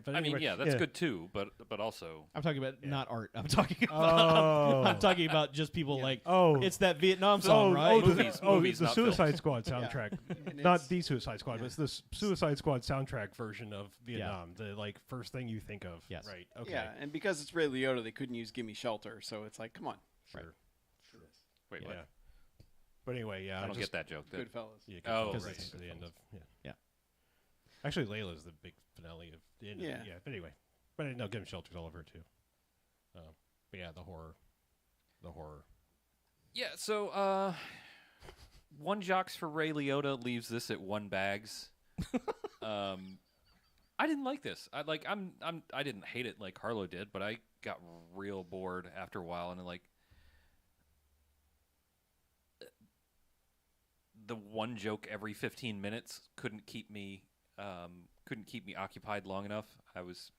But I mean, anyway, that's good too, but also I'm talking about not art. I'm talking about I'm talking about just people like it's that Vietnam song, right? Movies, the not Suicide films. Squad soundtrack. Not the Suicide Squad, but it's the Suicide Squad soundtrack version of Vietnam. The like first thing you think of. Yes. Right. Okay. Yeah, and because it's Ray Liotta, they couldn't use "Gimme Shelter," so it's like, come on, Sure. Wait, Yeah. what? But anyway, yeah. I don't get that joke. Goodfellas. Yeah, Oh, because right. it's the end of Yeah. Actually, Layla's the big finale of the end. Yeah. Of, But anyway, no, Give 'Em Shelter's all over it too. But yeah, the horror. Yeah, so one jocks for Ray Liotta leaves this at one bags. I didn't like this. I didn't hate it like Harlow did, but I got real bored after a while, and like the one joke every 15 minutes couldn't keep me occupied long enough. I was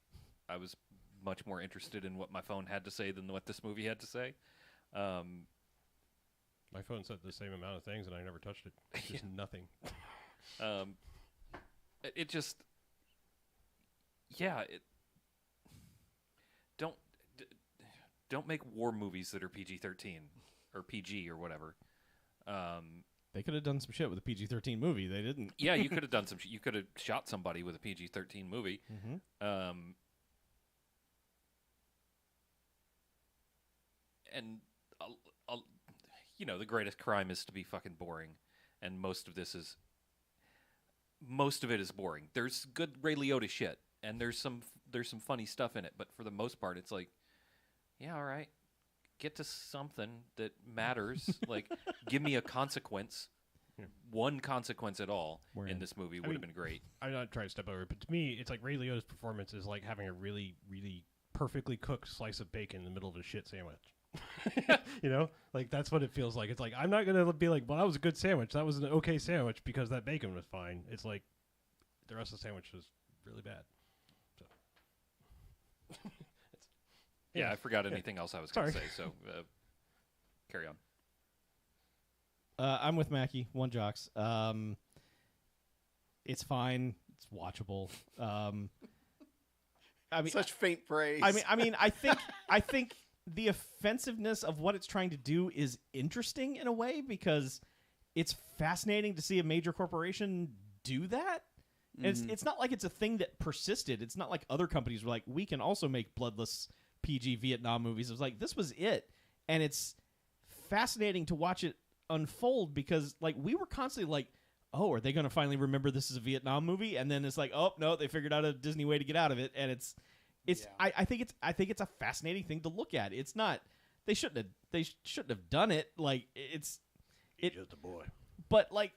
much more interested in what my phone had to say than what this movie had to say. My phone said the same amount of things, and I never touched it. Just nothing. It just, don't make war movies that are PG-13 or PG or whatever. They could have done some shit with a PG-13 movie. They didn't. Yeah, you could have done some. You could have shot somebody with a PG-13 movie. And the greatest crime is to be fucking boring, and most of it is boring. There's good Ray Liotta shit, and there's some funny stuff in it, but for the most part, it's like, yeah, all right, get to something that matters. Like, give me a consequence. One consequence at all in this movie would have been great. I'm not trying to step over it, but to me, it's like Ray Liotta's performance is like having a really, really perfectly cooked slice of bacon in the middle of a shit sandwich. Like that's what it feels like. It's like, I'm not going to be like, well, that was a good sandwich. That was an okay sandwich because that bacon was fine. It's like the rest of the sandwich was really bad. So. I forgot anything else I was going to say, so carry on. I'm with Mackie. One jocks. It's fine. It's watchable. I mean, Such faint praise. I mean, I think the offensiveness of what it's trying to do is interesting in a way because it's fascinating to see a major corporation do that. And it's not like it's a thing that persisted. It's not like other companies were like, we can also make bloodless PG Vietnam movies. It was like, this was it. And it's fascinating to watch it unfold because like we were constantly like, oh, are they going to finally remember this is a Vietnam movie? And then it's like, oh no, they figured out a Disney way to get out of it. And I think it's a fascinating thing to look at. It's not, they shouldn't have done it. Like it's just a boy. But like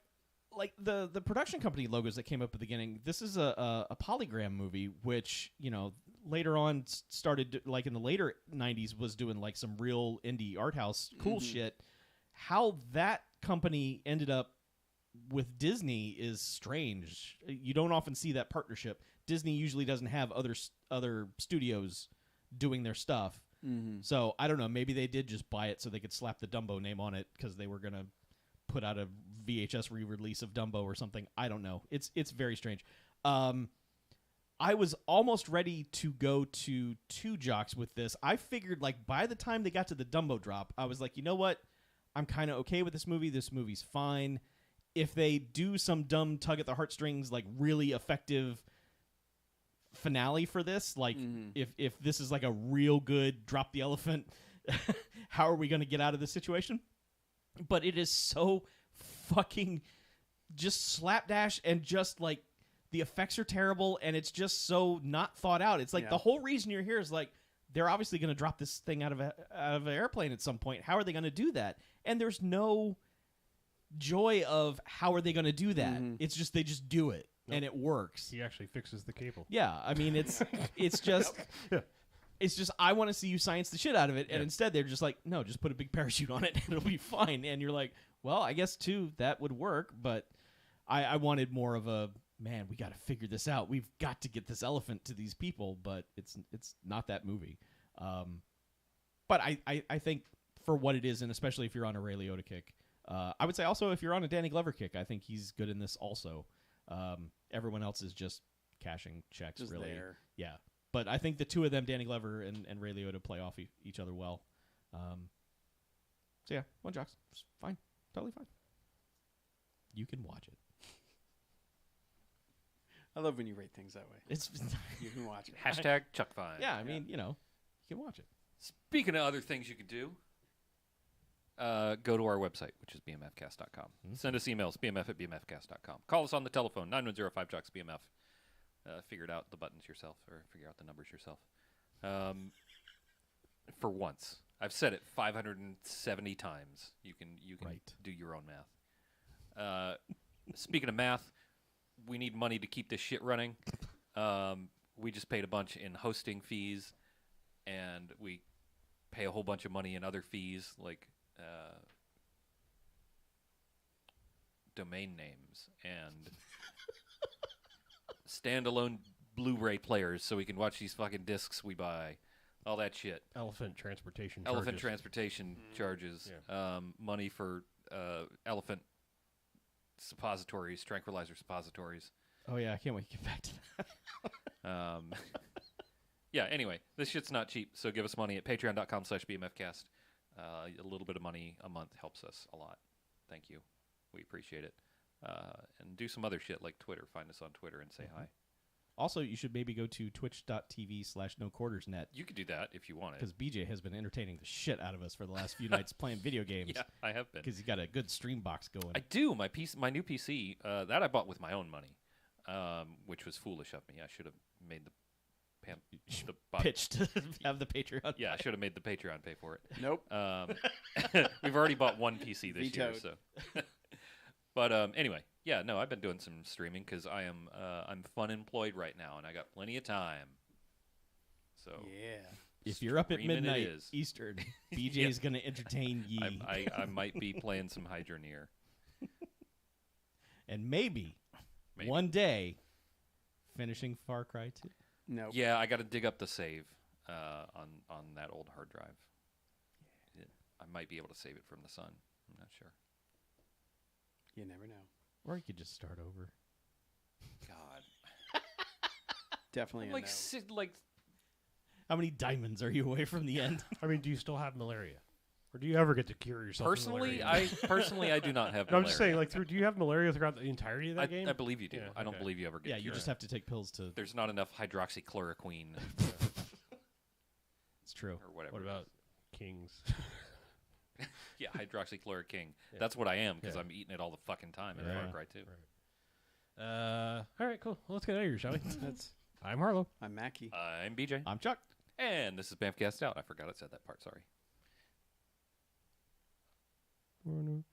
the production company logos that came up at the beginning, this is a Polygram movie, which, later on started like in the later 90s was doing like some real indie art house cool shit. How that company ended up with Disney is strange. You don't often see that partnership. Disney usually doesn't have other studios doing their stuff. So I don't know. Maybe they did just buy it so they could slap the Dumbo name on it because they were gonna put out a VHS re-release of Dumbo or something. I don't know. It's very strange. I was almost ready to go to two jocks with this. I figured like by the time they got to the Dumbo drop, I was like, you know what? I'm kind of okay with this movie. This movie's fine. if they do some dumb tug at the heartstrings, like really effective finale for this, like if this is like a real good drop the elephant, how are we going to get out of this situation? But it is so fucking just slapdash, and just like the effects are terrible, and it's just so not thought out. It's like the whole reason you're here is like they're obviously going to drop this thing out of an airplane at some point. How are they going to do that? And there's no joy of how are they going to do that. It's just they just do it. Nope. And it works. He actually fixes the cable. Yeah, I mean it's just it's just I want to see you science the shit out of it, and instead they're just like, no, just put a big parachute on it and it'll be fine. And you're like, well, I guess too that would work, but I wanted more of a, man, we got to figure this out. We've got to get this elephant to these people, but it's not that movie. But I think for what it is, and especially if you're on a Ray Liotta kick, I would say also if you're on a Danny Glover kick, I think he's good in this also. Everyone else is just cashing checks, Just really. there. Yeah, but I think the two of them, Danny Glover and Ray Liotta, play off each other well. So yeah, one jocks, it's fine, totally fine. You can watch it. I love when you rate things that way. It's You can watch it. Hashtag Chuck Fine. yeah, I mean, you can watch it. Speaking of other things you could do, go to our website, which is BMFcast.com. Send us emails, bmf@bmfcast.com. Call us on the telephone, 910-5-JOCKS-BMF. Figure out the buttons yourself, or figure out the numbers yourself. For once. I've said it 570 times. You can Right. do your own math. Speaking of math, we need money to keep this shit running. We just paid a bunch in hosting fees, and we pay a whole bunch of money in other fees, like domain names and standalone Blu-ray players so we can watch these fucking discs we buy. All that shit. Elephant transportation charges. Money for elephant suppositories, tranquilizer suppositories. Oh yeah, I can't wait to get back to that. Yeah, anyway, this shit's not cheap, so give us money at patreon.com/BMFcast. A little bit of money a month helps us a lot. Thank you. We appreciate it. And do some other shit like Twitter. Find us on Twitter and say hi. Also, you should maybe go to twitch.tv/NoQuartersNet. You could do that if you wanted. Because BJ has been entertaining the shit out of us for the last few nights playing video games. Yeah, I have been. Because he's got a good stream box going. I do. My new PC, that I bought with my own money, which was foolish of me. I should have made the pitch to have the Patreon. Yeah, I should have made the Patreon pay for it. Nope. We've already bought one PC this year, Vetoed. so. But anyway, yeah, no, I've been doing some streaming because I'm fun employed right now, and I got plenty of time. So Yeah. If you're up at streaming it midnight is. Eastern, BJ's going to entertain ye. I might be playing some Hydroneer. And maybe one day finishing Far Cry 2. No. Yeah, I got to dig up the save on that old hard drive. I might be able to save it from the sun. I'm not sure. You never know. Or you could just start over. God, Definitely. like a no. like How many diamonds are you away from the end? I mean, do you still have malaria? Or do you ever get to cure yourself of personally, malaria? I do not have. No, I'm just saying, malaria. do you have malaria throughout the entirety of that game? I believe you do. Yeah, I don't okay. believe you ever get. Yeah, you cured. just have to take pills to... There's not enough hydroxychloroquine It's true. or whatever. What it about is. kings? Yeah, hydroxychloroquine. Yeah. That's what I am because Yeah. I'm eating it all the fucking time in Yeah. Far Cry 2. Right. All right, cool. Well, let's get out of here, shall we? That's. I'm Harlow. I'm Mackie. I'm BJ, I'm Chuck. and this is BMFcast out. I forgot it said that part. Sorry. You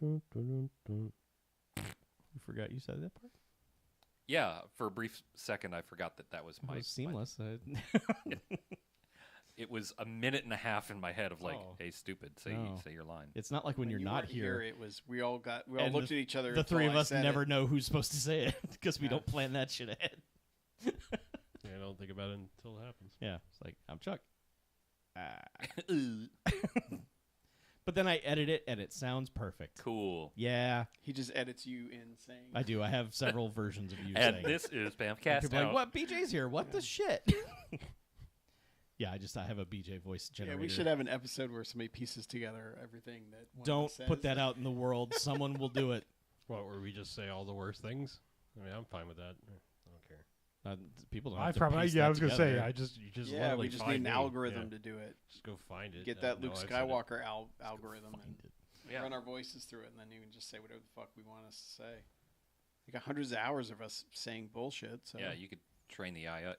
forgot you said that part? Yeah, for a brief second, I forgot that was It my was seamless. It was a minute and a half in my head of like, Oh. "Hey, stupid, say No. your line." It's not like when you're you not weren't here. It was we all And looked at each other. The until three of I us said never it. know who's supposed to say it because we Yeah. don't plan that shit ahead. Yeah, I don't think about it until it happens. Yeah, it's like, I'm Chuck. But then I edit it and it sounds perfect. Cool. Yeah, He just edits you in saying. I do. I have several versions of you And saying this is it. BMFcast People are like, out. what? BJ's here. What the shit? Yeah, I have a BJ voice Yeah, generator. we should have an episode where somebody pieces together everything that. one of Don't us put says. that out in the world. Someone will do it. What, where we just say all the worst things? I mean, I'm fine with that. I don't care. People don't I have to probably, piece yeah, that I was gonna say, together. you just Yeah, literally we just find need an me. algorithm Yeah. to do it. Just go find it. Get that No, Luke I've said it. Skywalker algorithm and Yeah. run our voices through it, and then you can just say whatever the fuck we want us to say. We got hundreds of hours of us saying bullshit. So Yeah, you could train the AI.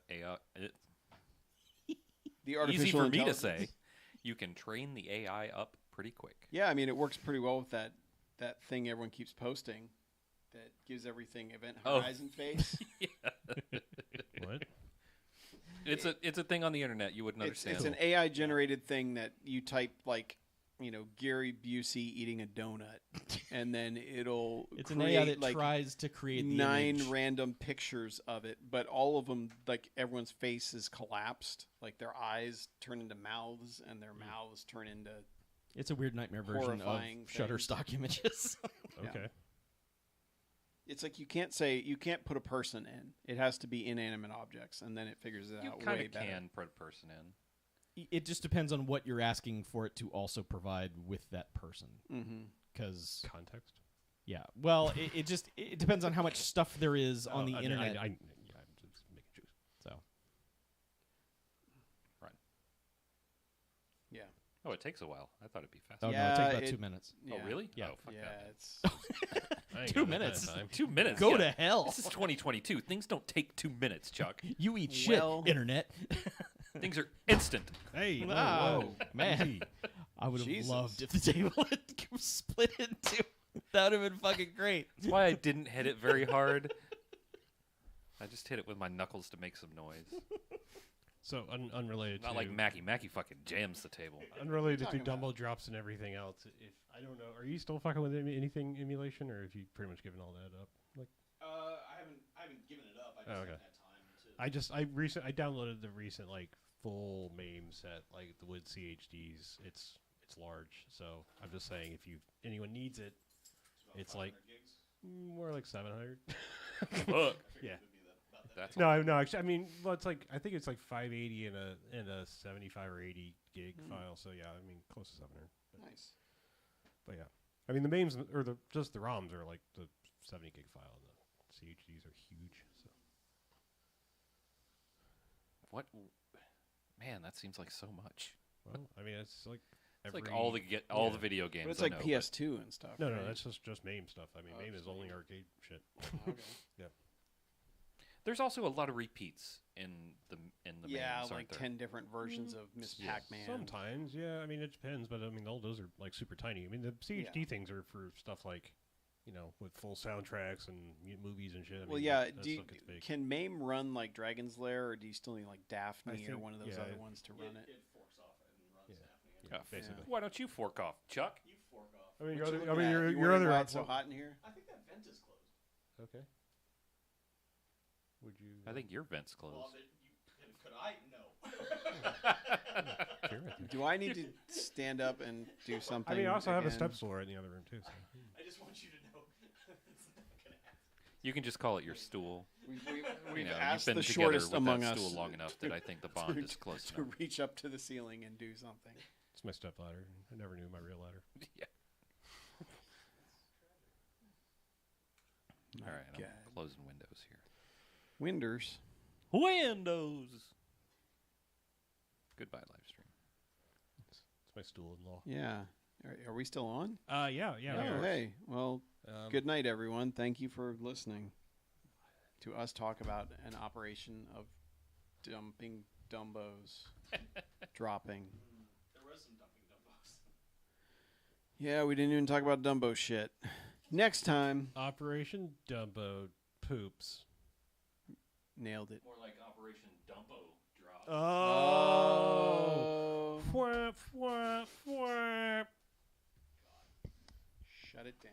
the artificial Easy for me to intelligence. say. You can train the AI up pretty quick. Yeah, I mean it works pretty well with that thing everyone keeps posting that gives everything Event Horizon face. What? It's a thing on the internet you wouldn't understand. It's an AI generated thing that you type like, Gary Busey eating a donut, and then it'll It's an create AI that like tries to create the 9 image. random pictures of it, but all of them, like everyone's face is collapsed, like their eyes turn into mouths and their mouths turn into. It's a weird nightmare version of Horrifying Shutterstock images. Okay. It's like you can't put a person in. It has to be inanimate objects, and then it figures it You out kind way of better. can put a person in. It just depends on what you're asking for it to also provide with that person. Mm-hmm. Because Context. yeah, well, it depends on how much stuff there is on the I mean, internet. I'm just making juice. So Yeah. Oh, it takes a while. I thought it'd be fast. no, it Yeah, takes about it- 2 minutes. Yeah. Oh, really? Yeah. Oh, fuck Yeah, that. it's I ain't 2 got that kind of minutes. time. 2 minutes. Go yeah. to hell. This is 2022. Things don't take 2 minutes, Chuck. You eat shit, Well- internet. Things are instant. Hey, Wow. whoa. Man. Easy. I would have Jesus. loved if the table had split in two. That would have been fucking great. That's why I didn't hit it very hard. I just hit it with my knuckles to make some noise. So unrelated Not to like Mackie. Mackie fucking jams the table. unrelated to Talking about? Dumbo drops and everything else. If I don't know, are you still fucking with anything emulation, or have you pretty much given all that up? Like, I haven't given it up. I Oh, okay. haven't had time to. I downloaded the recent like full MAME set, like the with CHDs. It's large, so I'm just saying if anyone needs it, it's like more like 700. Look. Yeah. That's No, actually, I mean, well, it's like I think it's like 580 in a 75 or 80 gig file. So yeah, I mean, close to 700. nice. But yeah, I mean the MAMEs or just the ROMs are like the 70 gig file. The CHDs are huge. So what? Man, that seems like so much. well, I mean, it's like It's every like all the video games. But it's I like know, PS2 and stuff. no, right? that's just MAME stuff. I mean, Oh, MAME just is only MAME. arcade shit. Okay. There's also a lot of repeats in the Yeah, mains, like aren't there? 10 different versions of Miss Yeah. Pac-Man. Sometimes, yeah. I mean, it depends, but I mean, all those are like super tiny. I mean, the CHD things are for stuff like, with full soundtracks and movies and shit. I Well, mean, yeah. that Do you, stuff gets big. can MAME run like Dragon's Lair, or do you still need like Daphne or think- one of those yeah, other ones to run it? It forks off and runs Yeah. Daphne. Yeah. Basically. Why don't you fork off, Chuck? You fork off. I mean, What your you other, I looking mean, at? your You your wondering other why it's so hot in here? I think that vent is closed. Okay. Would you? I think your vent's closed. Could I? No. Sure, I think. Do I need to stand up and do something? I mean, I also have a again? step stool right in the other room too. So. I just want you to know it's not gonna happen. You can just call it your stool. We've You've asked been the together shortest with among that us stool long enough that I think the bond is close to enough. reach up to the ceiling and do something. It's my step ladder. I never knew my real ladder. Yeah. All right, God. I'm closing windows here. Winders. Windows. Goodbye, live stream. It's my stool-in-law. Yeah. Are we still on? Yeah. Oh, we are. hey. Well, Um, good night, everyone. Thank you for listening to us talk about an operation of dumping Dumbos. Dropping. There was some dumping Dumbos. Yeah, we didn't even talk about Dumbo shit. Next time. Operation Dumbo poops. Nailed it. More like Operation Dumbo drop. Oh. Fwap, fwap, fwap. Shut it down.